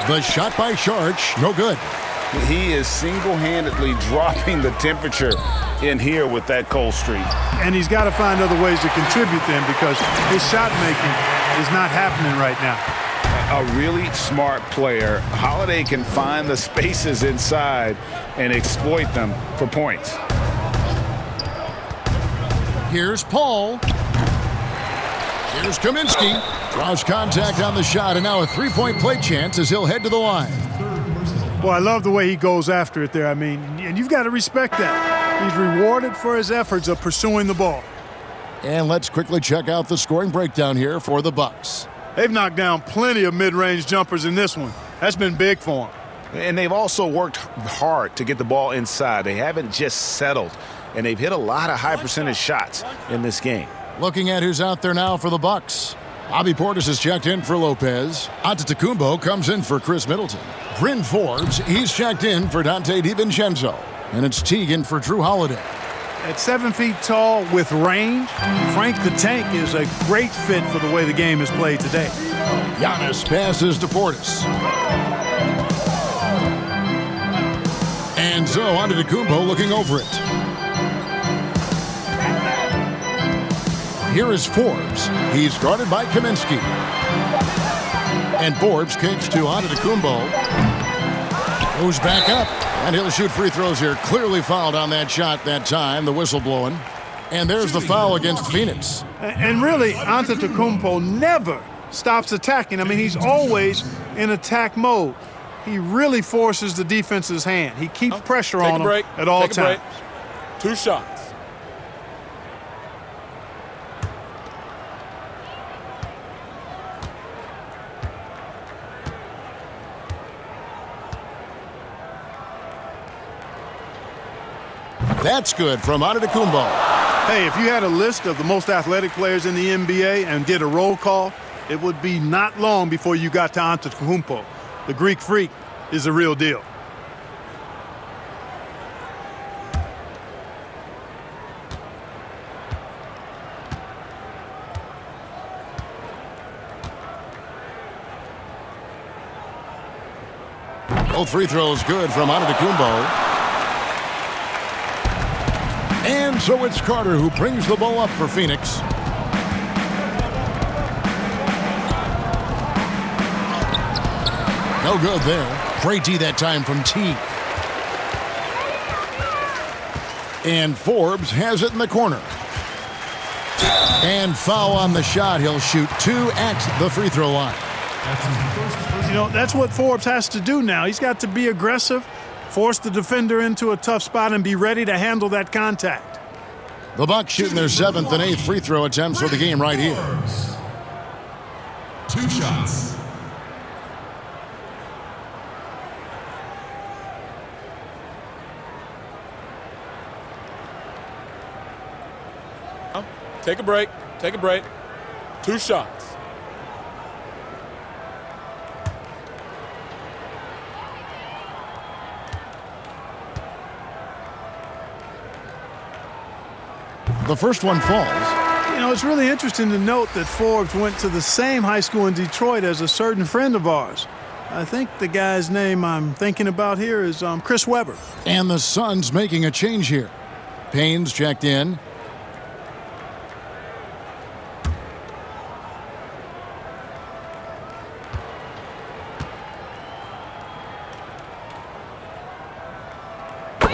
The shot by Saric, no good. He is single-handedly dropping the temperature in here with that cold streak. And he's got to find other ways to contribute then, because his shot making is not happening right now. A really smart player. Holiday can find the spaces inside and exploit them for points. Here's Paul. Here's Kaminsky. Draws contact on the shot, and now a three-point play chance as he'll head to the line. Well, I love the way he goes after it there. I mean, and you've got to respect that. He's rewarded for his efforts of pursuing the ball. And let's quickly check out the scoring breakdown here for the Bucks. They've knocked down plenty of mid-range jumpers in this one. That's been big for them. And they've also worked hard to get the ball inside. They haven't just settled. And they've hit a lot of high-percentage shots in this game. Looking at who's out there now for the Bucks. Bobby Portis has checked in for Lopez. Antetokounmpo comes in for Chris Middleton. Bryn Forbes, he's checked in for Dante DiVincenzo. And it's Teagan for Drew Holiday. At 7 feet tall with range, Frank the Tank is a great fit for the way the game is played today. Giannis passes to Portis. And so Antetokounmpo looking over it. Here is Forbes. He's guarded by Kaminsky. And Forbes kicks to Antetokounmpo. Goes back up. And he'll shoot free throws here. Clearly fouled on that shot that time. The whistle blowing. And there's the foul against Phoenix. And really, Antetokounmpo never stops attacking. I mean, he's always in attack mode. He really forces the defense's hand. He keeps pressure on him at all times. 2 shots. That's good from Antetokounmpo. Hey, if you had a list of the most athletic players in the NBA and did a roll call, it would be not long before you got to Antetokounmpo. The Greek Freak is the real deal. Both free throws good from Antetokounmpo. And so it's Carter who brings the ball up for Phoenix. No good there. Great D that time from T. And Forbes has it in the corner. And foul on the shot. He'll shoot 2 at the free throw line. You know, that's what Forbes has to do now. He's got to be aggressive, force the defender into a tough spot, and be ready to handle that contact. The Bucks shooting their 7th and 8th free throw attempts for the game right here. 2 shots. Take a break. Take a break. 2 shots. The first one falls. You know, it's really interesting to note that Forbes went to the same high school in Detroit as a certain friend of ours. I think the guy's name I'm thinking about here is Chris Webber. And the Suns making a change here. Payne's checked in.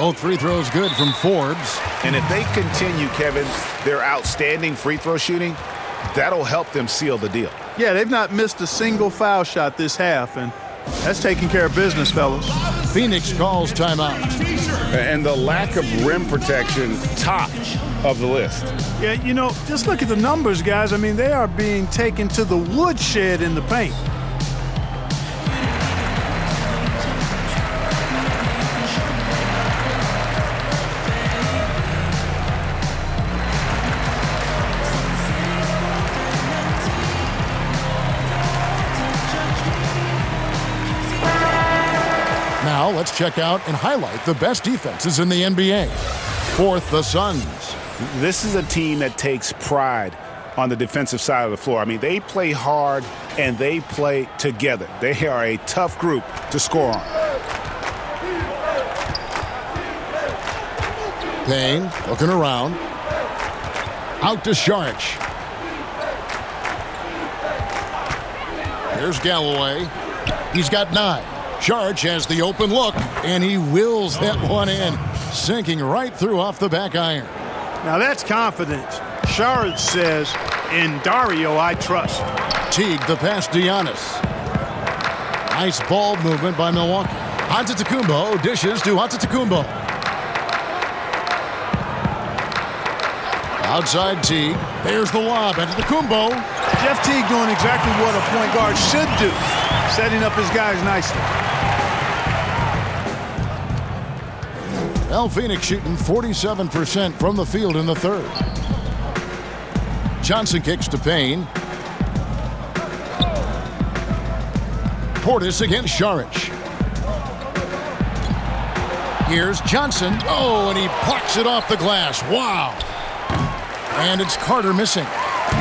Both free throws good from Forbes. And if they continue, Kevin, their outstanding free throw shooting, that'll help them seal the deal. Yeah, they've not missed a single foul shot this half, and that's taking care of business, fellas. Phoenix calls timeout. And the lack of rim protection, top of the list. Yeah, you know, just look at the numbers, guys. I mean, they are being taken to the woodshed in the paint. Now let's check out and highlight the best defenses in the NBA. Fourth, the Suns. This is a team that takes pride on the defensive side of the floor. I mean, they play hard and they play together. They are a tough group to score on. Payne looking around. Out to Saric. Here's Galloway. He's got 9. Saric has the open look, and he wills that one in, sinking right through off the back iron. Now that's confidence. Saric says, in Dario I trust. Teague the pass to Giannis. Nice ball movement by Milwaukee. Antetokounmpo dishes to Antetokounmpo. Outside Teague. There's the lob. Antetokounmpo. Jeff Teague doing exactly what a point guard should do, setting up his guys nicely. Well, Phoenix shooting 47% from the field in the third. Johnson kicks to Payne. Portis against Saric. Here's Johnson. Oh, and he plucks it off the glass. Wow. And it's Carter missing.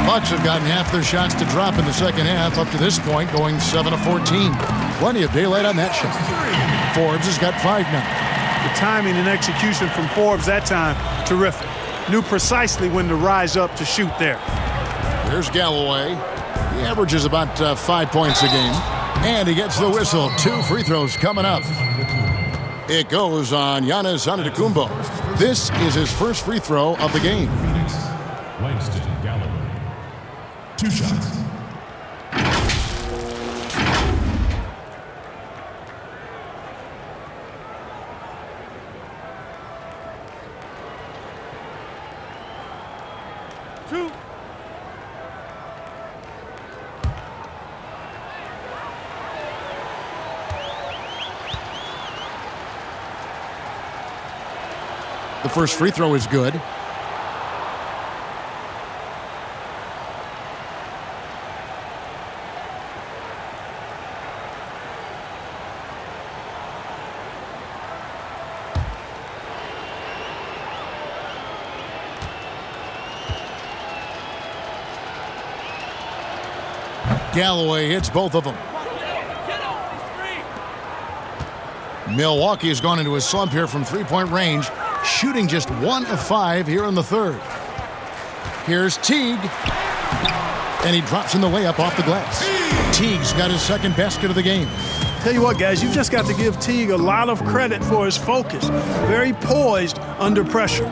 Bucks have gotten half their shots to drop in the second half up to this point, going 7 of 14. Plenty of daylight on that shot. Forbes has got 5 now. The timing and execution from Forbes that time, terrific. Knew precisely when to rise up to shoot there. There's Galloway. He averages about 5 points a game. And he gets the whistle. 2 free throws coming up. It goes on Giannis Antetokounmpo. This is his first free throw of the game. Phoenix, Langston Galloway. 2 shots. The first free throw is good. Galloway hits both of them. Milwaukee has gone into a slump here from three-point range, shooting just 1 of 5 here in the third. Here's Teague, and he drops in the layup off the glass. Teague's got his second basket of the game. Tell you what, guys, you've just got to give Teague a lot of credit for his focus. Very poised under pressure.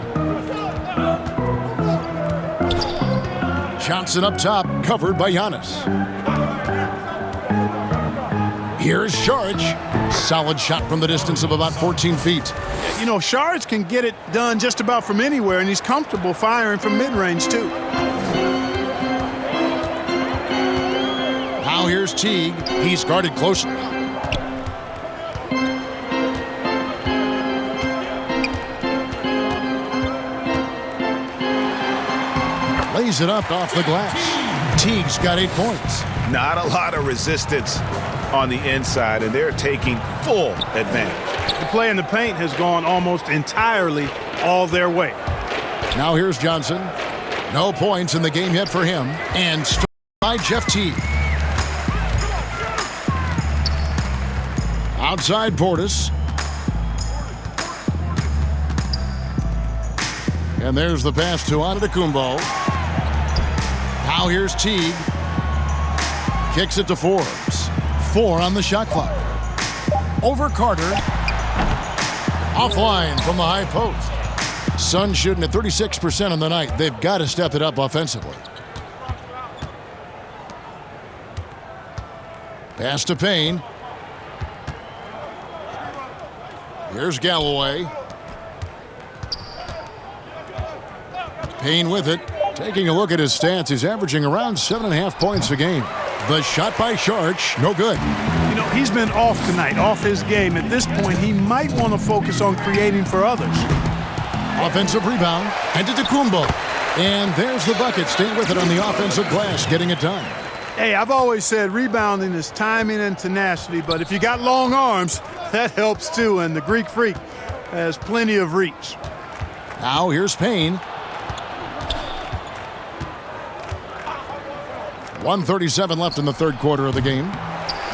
Johnson up top, covered by Giannis. Here's Saric. Solid shot from the distance of about 14 feet. You know, Saric can get it done just about from anywhere, and he's comfortable firing from mid-range, too. Now here's Teague. He's guarded closely. Lays it up off the glass. Teague's got 8 points. Not a lot of resistance on the inside, and they're taking full advantage. The play in the paint has gone almost entirely all their way. Now here's Johnson. No points in the game yet for him. And struck by Jeff Teague. Outside Portis. And there's the pass to Antetokounmpo. Now here's Teague. Kicks it to Forbes. 4 on the shot clock. Over Carter. Offline from the high post. Suns shooting at 36% on the night. They've got to step it up offensively. Pass to Payne. Here's Galloway. Payne with it. Taking a look at his stats, he's averaging around 7.5 points a game. The shot by Sharch, no good. You know, he's been off tonight, off his game. At this point, he might want to focus on creating for others. Offensive rebound, and to Antetokounmpo. And there's the bucket. Staying with it on the offensive glass, getting it done. Hey, I've always said rebounding is timing and tenacity, but if you got long arms, that helps too, and the Greek Freak has plenty of reach. Now here's Payne. 1:37 left in the third quarter of the game.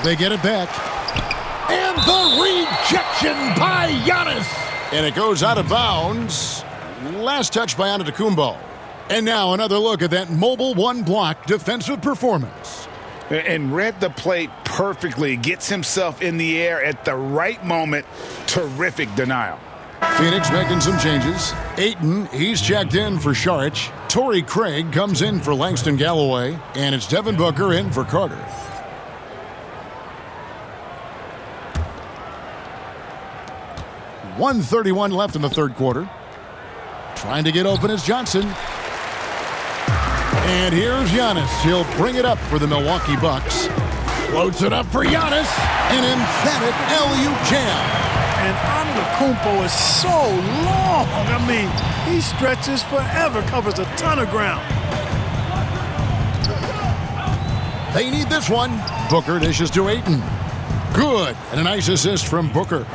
They get it back. And the rejection by Giannis. And it goes out of bounds. Last touch by Antetokounmpo. And now another look at that mobile one-block defensive performance. And read the play perfectly. Gets himself in the air at the right moment. Terrific denial. Phoenix making some changes. Ayton, he's checked in for Sharch. Torrey Craig comes in for Langston Galloway. And it's Devin Booker in for Carter. .131 left in the third quarter. Trying to get open is Johnson. And here's Giannis. He'll bring it up for the Milwaukee Bucks. Floats it up for Giannis. An emphatic LU jam. And Antetokounmpo is so long. I mean, he stretches forever, covers a ton of ground. They need this one. Booker dishes to Ayton. Good. And a nice assist from Booker.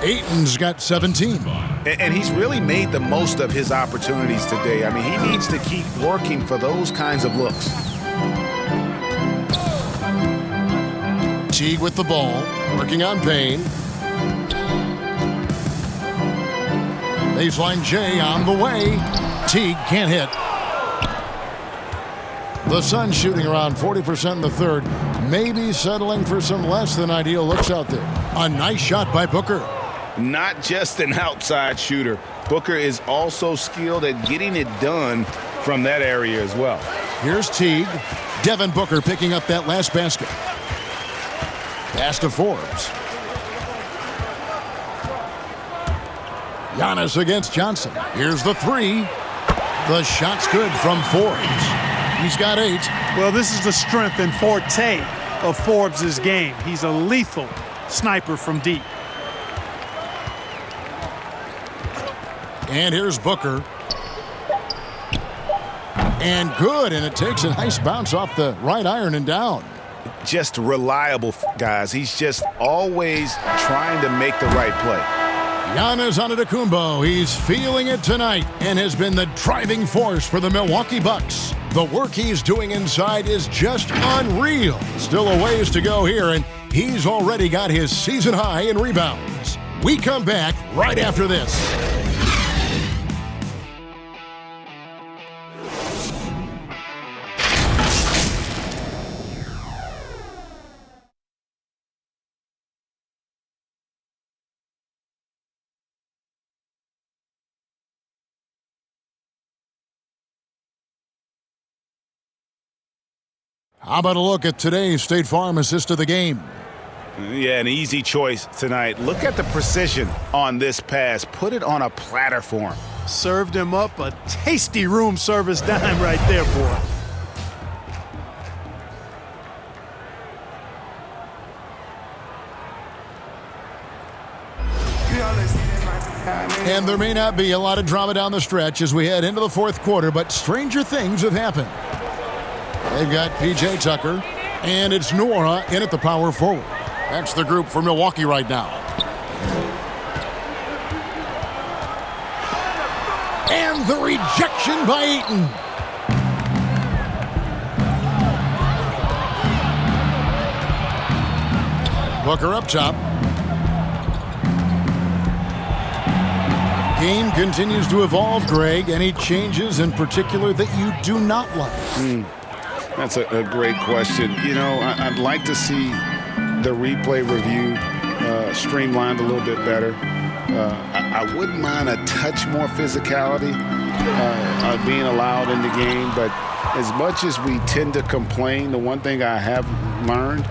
Ayton's got 17. And he's really made the most of his opportunities today. I mean, he needs to keep working for those kinds of looks. Teague with the ball, working on Payne. Baseline J on the way. Teague can't hit. The Suns shooting around 40% in the third. Maybe settling for some less than ideal looks out there. A nice shot by Booker. Not just an outside shooter. Booker is also skilled at getting it done from that area as well. Here's Teague. Devin Booker picking up that last basket. Pass to Forbes. Giannis against Johnson. Here's the three. The shot's good from Forbes. He's got 8. Well, this is the strength and forte of Forbes' game. He's a lethal sniper from deep. And here's Booker. And good, and it takes a nice bounce off the right iron and down. Just reliable, guys. He's just always trying to make the right play. Giannis Antetokounmpo, he's feeling it tonight and has been the driving force for the Milwaukee Bucks. The work he's doing inside is just unreal. Still a ways to go here, and he's already got his season high in rebounds. We come back right after this. How about a look at today's State Farm assist of the game? Yeah, an easy choice tonight. Look at the precision on this pass. Put it on a platter for him. Served him up a tasty room service dime right there, boy. And there may not be a lot of drama down the stretch as we head into the fourth quarter, but stranger things have happened. They've got P.J. Tucker, and it's Nora in at the power forward. That's the group for Milwaukee right now. And the rejection by Ayton. Booker up top. Game continues to evolve, Greg. Any changes in particular that you do not like? That's a great question. You know, I'd like to see the replay review streamlined a little bit better. I wouldn't mind a touch more physicality being allowed in the game, but as much as we tend to complain, the one thing I have learned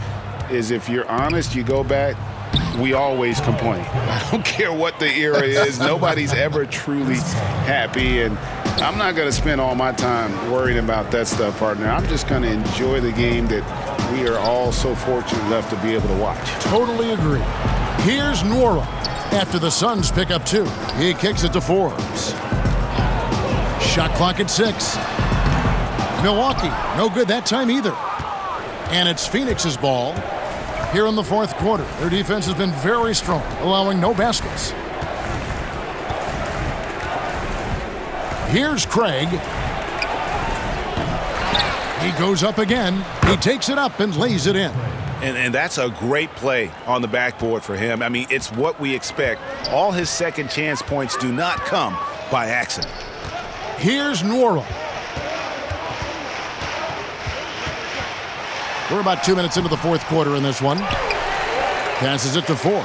is if you're honest, you go back, we always complain. I don't care what the era is. Nobody's ever truly happy, and I'm not going to spend all my time worrying about that stuff, partner. I'm just going to enjoy the game that we are all so fortunate enough to be able to watch. Totally agree. Here's Nora after the Suns pick up 2. He kicks it to Forbes. Shot clock at 6. Milwaukee, no good that time either. And it's Phoenix's ball here in the fourth quarter. Their defense has been very strong, allowing no baskets. Here's Craig. He goes up again. He takes it up and lays it in. And that's a great play on the backboard for him. I mean, it's what we expect. All his second chance points do not come by accident. Here's Nora. We're about 2 minutes into the fourth quarter in this one. Passes it to Forbes.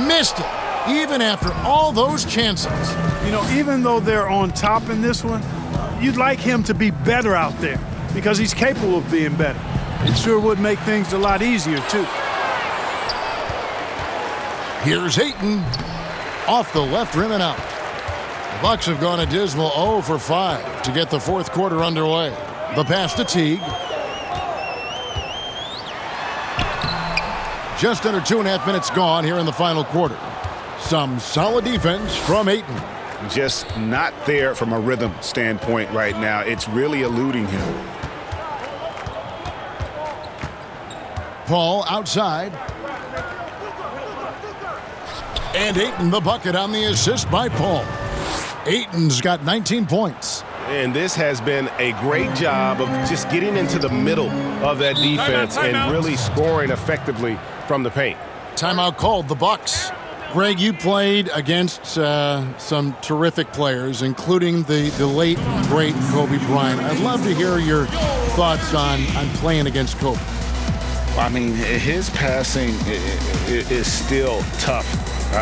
Missed it, even after all those chances. You know, even though they're on top in this one, you'd like him to be better out there because he's capable of being better. It sure would make things a lot easier, too. Here's Ayton. Off the left rim and out. The Bucks have gone a dismal 0 for 5 to get the fourth quarter underway. The pass to Teague. Just under 2.5 minutes gone here in the final quarter. Some solid defense from Ayton. Just not there from a rhythm standpoint right now. It's really eluding him. Paul outside. And Ayton the bucket on the assist by Paul. Ayton's got 19 points. And this has been a great job of just getting into the middle of that defense and really scoring effectively from the paint. Timeout called, the Bucks. Greg, you played against some terrific players, including the late, great Kobe Bryant. I'd love to hear your thoughts on playing against Kobe. I mean, his passing is still tough,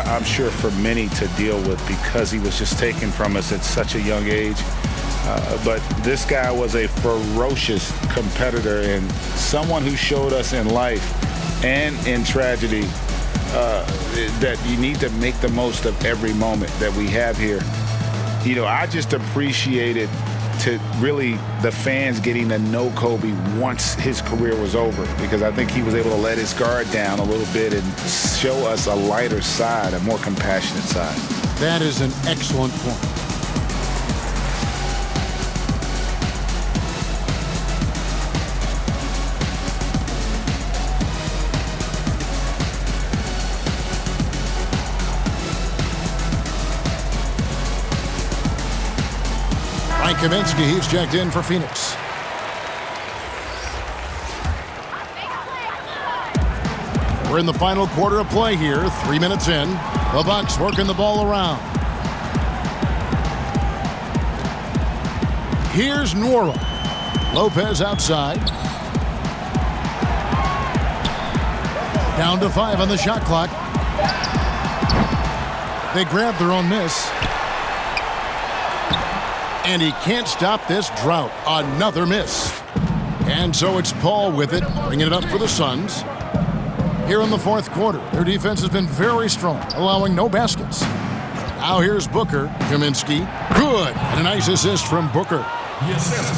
I'm sure, for many to deal with because he was just taken from us at such a young age. But this guy was a ferocious competitor and someone who showed us in life and in tragedy that you need to make the most of every moment that we have here. You know, I just appreciated to really the fans getting to know Kobe once his career was over, because I think he was able to let his guard down a little bit and show us a lighter side, a more compassionate side. That is an excellent point. Kaminsky, he's checked in for Phoenix. We're in the final quarter of play here, 3 minutes in. The Bucks working the ball around. Here's Nora. Lopez outside. Down to 5 on the shot clock. They grab their own miss. And he can't stop this drought. Another miss. And so it's Paul with it, bringing it up for the Suns. Here in the fourth quarter, their defense has been very strong, allowing no baskets. Now here's Booker. Kaminsky. Good. And a nice assist from Booker.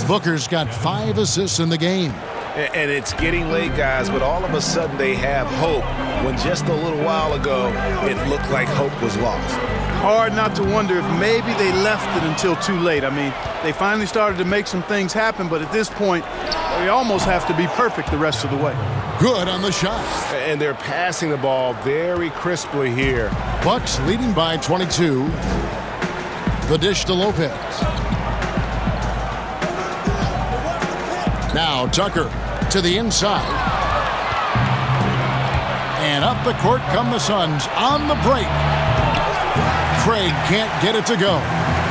Booker's got 5 assists in the game. And it's getting late, guys, but all of a sudden they have hope when just a little while ago it looked like hope was lost. Hard not to wonder if maybe they left it until too late. I mean, they finally started to make some things happen, but at this point, they almost have to be perfect the rest of the way. Good on the shot. And they're passing the ball very crisply here. Bucks leading by 22. The dish to Lopez. Now Tucker to the inside. And up the court come the Suns on the break. Craig can't get it to go.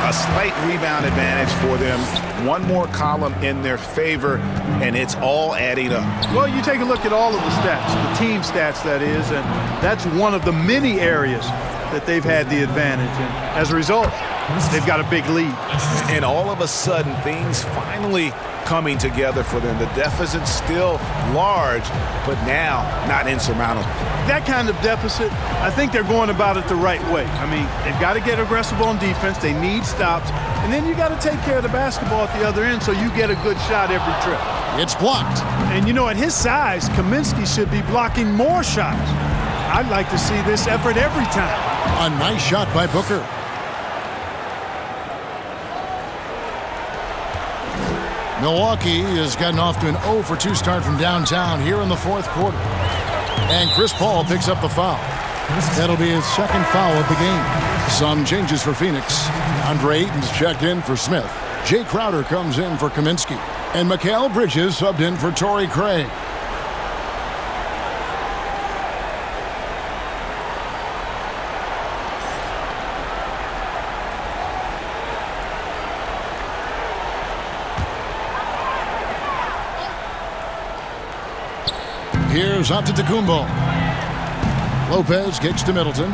A slight rebound advantage for them. One more column in their favor, and it's all adding up. Well, you take a look at all of the stats, the team stats, that is, and that's one of the many areas that they've had the advantage. And as a result, they've got a big lead. And all of a sudden, things finally coming together for them. The deficit's still large, but now not insurmountable. That kind of deficit, I think they're going about it the right way. I mean, they've got to get aggressive on defense. They need stops. And then you got to take care of the basketball at the other end so you get a good shot every trip. It's blocked. And, you know, at his size, Kaminsky should be blocking more shots. I'd like to see this effort every time. A nice shot by Booker. Milwaukee has gotten off to an 0 for 2 start from downtown here in the fourth quarter. And Chris Paul picks up the foul. That'll be his second foul of the game. Some changes for Phoenix. Andre Ayton's checked in for Smith. Jay Crowder comes in for Kaminsky. And Mikal Bridges subbed in for Torrey Craig. Here's Antetokounmpo. Lopez kicks to Middleton.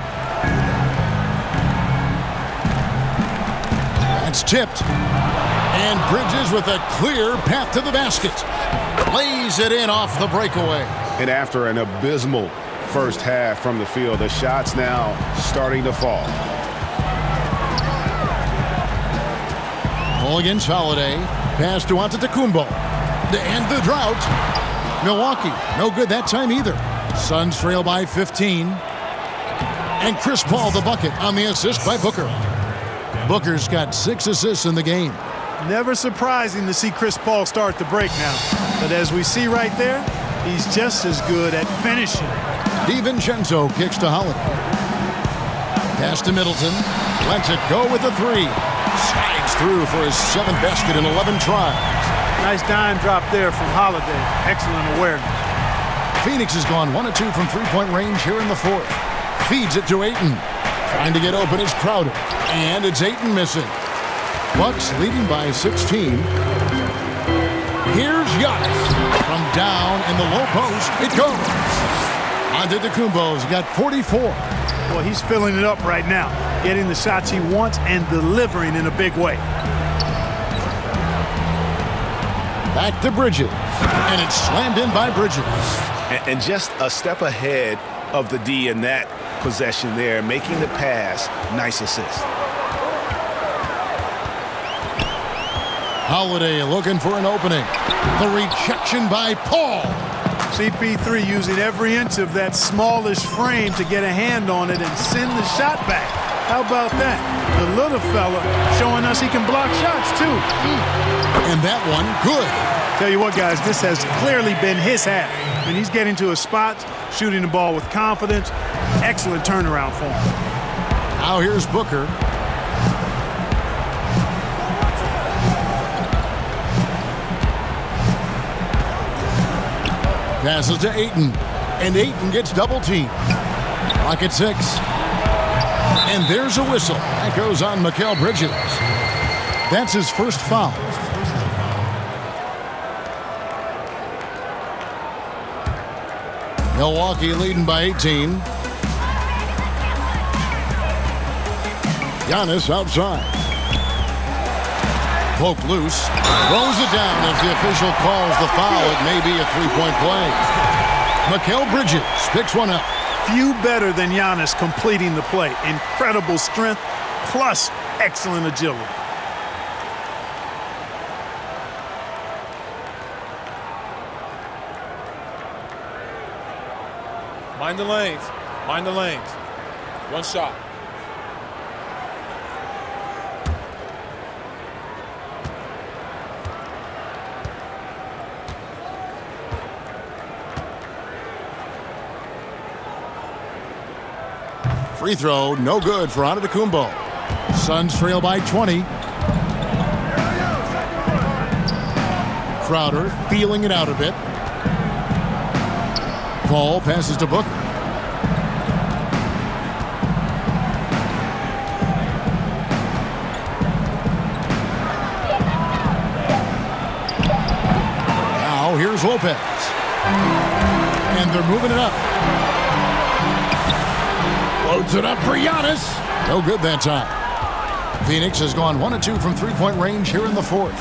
That's tipped. And Bridges with a clear path to the basket. Lays it in off the breakaway. And after an abysmal first half from the field, the shots now starting to fall. Ball against Holiday. Pass to Antetokounmpo. To end the drought. Milwaukee, no good that time either. Suns trail by 15. And Chris Paul the bucket on the assist by Booker. Booker's got 6 assists in the game. Never surprising to see Chris Paul start the break now. But as we see right there, he's just as good at finishing. DiVincenzo kicks to Holiday. Pass to Middleton. Lets it go with a 3. Slides through for his 7th basket in 11 tries. Nice dime drop there from Holiday. Excellent awareness. Phoenix has gone 1 of 2 from three-point range here in the fourth. Feeds it to Ayton. Trying to get open is Crowder. And it's Ayton missing. Bucks leading by 16. Here's Giannis. From down in the low post, it goes. Antetokounmpo's got 44. Well, he's filling it up right now. Getting the shots he wants and delivering in a big way. Back to Bridges. And it's slammed in by Bridges. And just a step ahead of the D in that possession there, making the pass. Nice assist. Holiday looking for an opening. The rejection by Paul. CP3 using every inch of that smallish frame to get a hand on it and send the shot back. How about that? The little fella showing us he can block shots too. And that one, good. Tell you what, guys, this has clearly been his half. When he's getting to a spot, shooting the ball with confidence, excellent turnaround for him. Now here's Booker. Passes to Ayton. And Ayton gets double teamed. Clock at 6. And there's a whistle. That goes on Mikal Bridges. That's his first foul. Milwaukee leading by 18. Giannis outside. Poke loose. Throws it down as the official calls the foul. It may be a three-point play. Mikal Bridges picks one up. Few better than Giannis completing the play. Incredible strength plus excellent agility. Mind the lanes. Mind the lanes. One shot. Free throw, no good for Antetokounmpo. Suns trail by 20. Crowder feeling it out a bit. Paul passes to Booker. Here's Lopez. And they're moving it up. Loads it up for Giannis. No good that time. Phoenix has gone 1 of 2 from three-point range here in the fourth.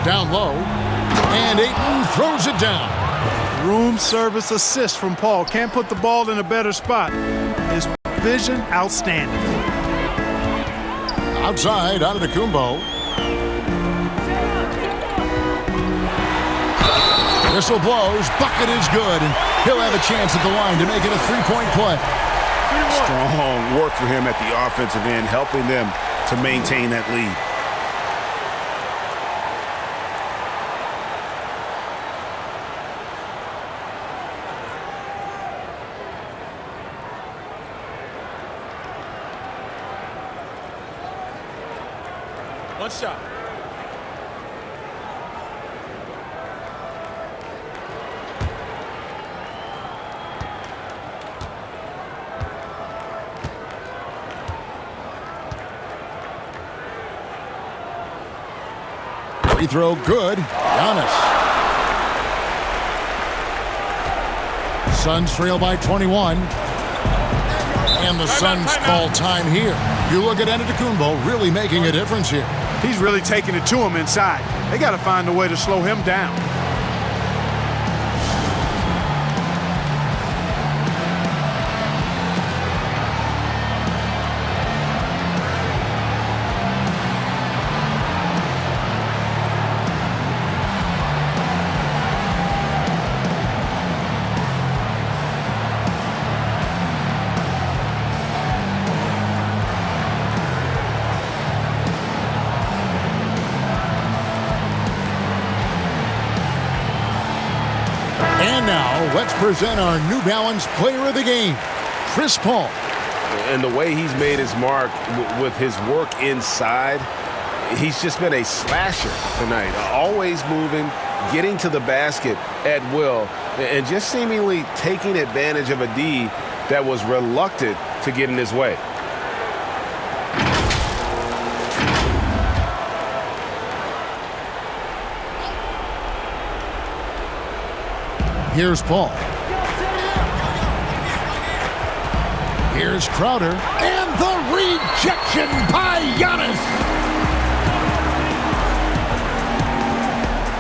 Down low. And Ayton throws it down. Room service assist from Paul. Can't put the ball in a better spot. His vision, outstanding. Outside, Antetokounmpo. Whistle blows. Bucket is good. And he'll have a chance at the line to make it a three-point play. Strong work for him at the offensive end, helping them to maintain that lead. One shot. Free throw good. Giannis. Suns trail by 21. And the Suns call time here. You look at Antetokounmpo really making a difference here. He's really taking it to him inside. They got to find a way to slow him down. And now, let's present our New Balance Player of the Game, Chris Paul. And the way he's made his mark with his work inside, he's just been a slasher tonight. Always moving, getting to the basket at will, and just seemingly taking advantage of a D that was reluctant to get in his way. Here's Paul. Here's Crowder. And the rejection by Giannis.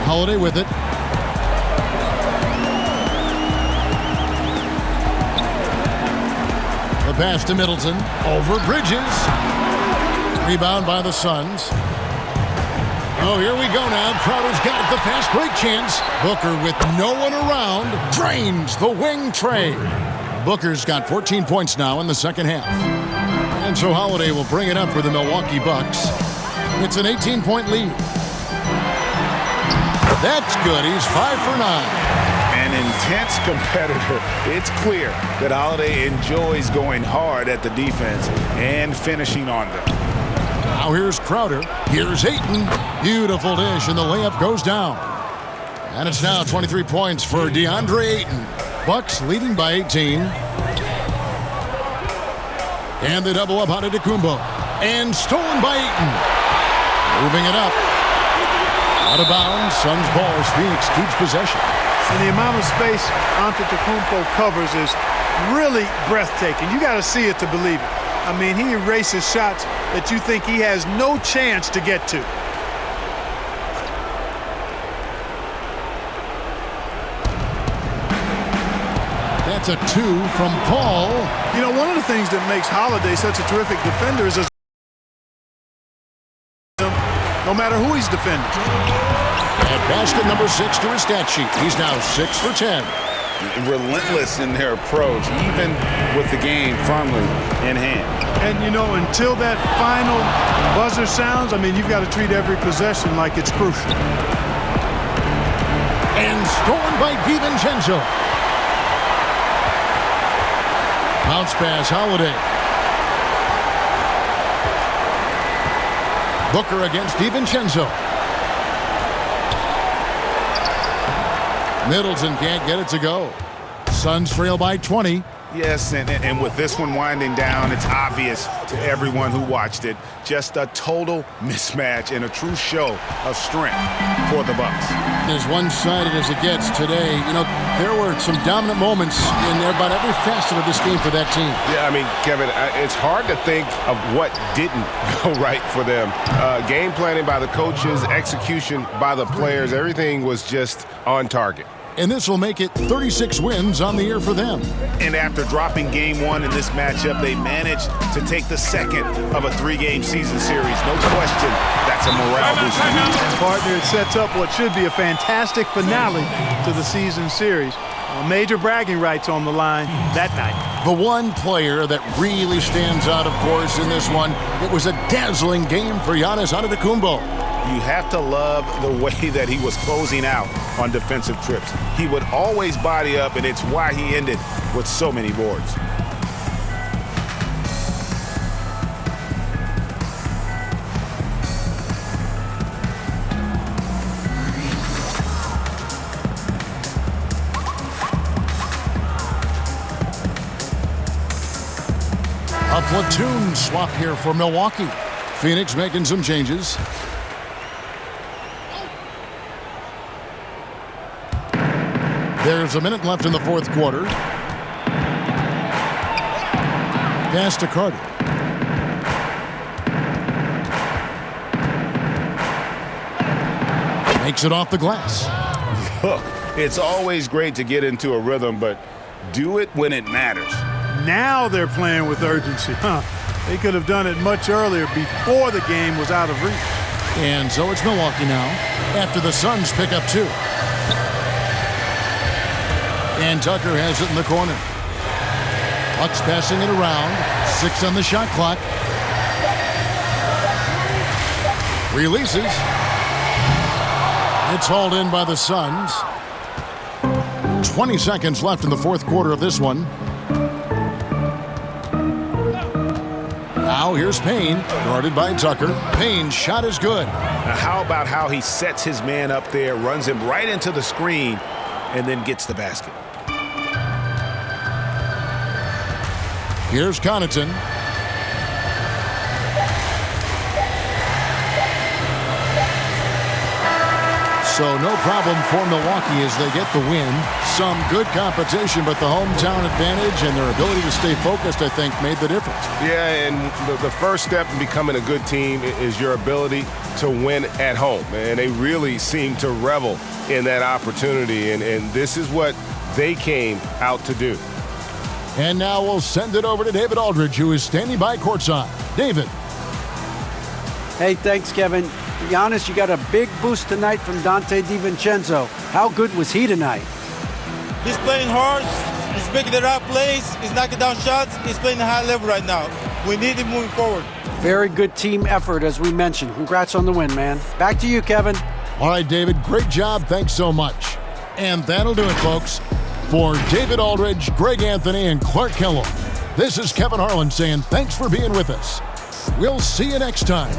Holiday with it. The pass to Middleton. Over Bridges. Rebound by the Suns. Oh, here we go now. Crowder's got it, the fast break chance. Booker with no one around drains the wing trade. Booker's got 14 points now in the second half. And so Holiday will bring it up for the Milwaukee Bucks. It's an 18-point lead. That's good. He's 5 for 9. An intense competitor. It's clear that Holiday enjoys going hard at the defense and finishing on them. Now here's Crowder. Here's Ayton. Beautiful dish, and the layup goes down. And it's now 23 points for DeAndre Ayton. Bucks leading by 18. And they double up on Antetokounmpo. And stolen by Ayton. Moving it up. Out of bounds. Suns ball as Phoenix keeps possession. And the amount of space Antetokounmpo covers is really breathtaking. You got to see it to believe it. I mean, he erases shots that you think he has no chance to get to. That's a 2 from Paul. You know, one of the things that makes Holiday such a terrific defender is no matter who he's defending. And basket number 6 to his stat sheet. He's now 6 for 10. Relentless in their approach, even with the game firmly in hand. And, you know, until that final buzzer sounds, I mean, you've got to treat every possession like it's crucial. And stolen by DiVincenzo. Bounce pass, Holiday. Booker against DiVincenzo. Middleton can't get it to go. Suns trail by 20. Yes, and with this one winding down, it's obvious to everyone who watched it. Just a total mismatch and a true show of strength for the Bucks. As one-sided as it gets today, there were some dominant moments in about every facet of this game for that team. Yeah, I mean, Kevin, it's hard to think of what didn't go right for them. Game planning by the coaches, execution by the players, everything was just on target. And this will make it 36 wins on the year for them. And after dropping game one in this matchup, they managed to take the second of a 3-game season series. No question, that's a morale booster. And partner, it sets up what should be a fantastic finale to the season series. Major bragging rights on the line that night. The one player that really stands out, of course, in this one, it was a dazzling game for Giannis Antetokounmpo. You have to love the way that he was closing out on defensive trips. He would always body up, and it's why he ended with so many boards. A platoon swap here for Milwaukee. Phoenix making some changes. There's a minute left in the fourth quarter. Pass to Carter. Makes it off the glass. Look, it's always great to get into a rhythm, but do it when it matters. Now they're playing with urgency. They could have done it much earlier before the game was out of reach. And so it's Milwaukee now after the Suns pick up 2. And Tucker has it in the corner. Bucks passing it around. 6 on the shot clock. Releases. It's hauled in by the Suns. 20 seconds left in the fourth quarter of this one. Now here's Payne, guarded by Tucker. Payne's shot is good. Now how about how he sets his man up there, runs him right into the screen, and then gets the basket. Here's Connaughton. So no problem for Milwaukee as they get the win. Some good competition, but the hometown advantage and their ability to stay focused, I think, made the difference. Yeah, and the first step in becoming a good team is your ability to win at home. And they really seem to revel in that opportunity, and this is what they came out to do. And now we'll send it over to David Aldridge, who is standing by courtside. David. Hey, thanks, Kevin. Giannis, you got a big boost tonight from Dante DiVincenzo. How good was he tonight? He's playing hard. He's making the right plays. He's knocking down shots. He's playing a high level right now. We need him moving forward. Very good team effort, as we mentioned. Congrats on the win, man. Back to you, Kevin. All right, David, great job. Thanks so much. And that'll do it, folks. For David Aldridge, Greg Anthony, and Clark Kellogg, this is Kevin Harlan saying thanks for being with us. We'll see you next time.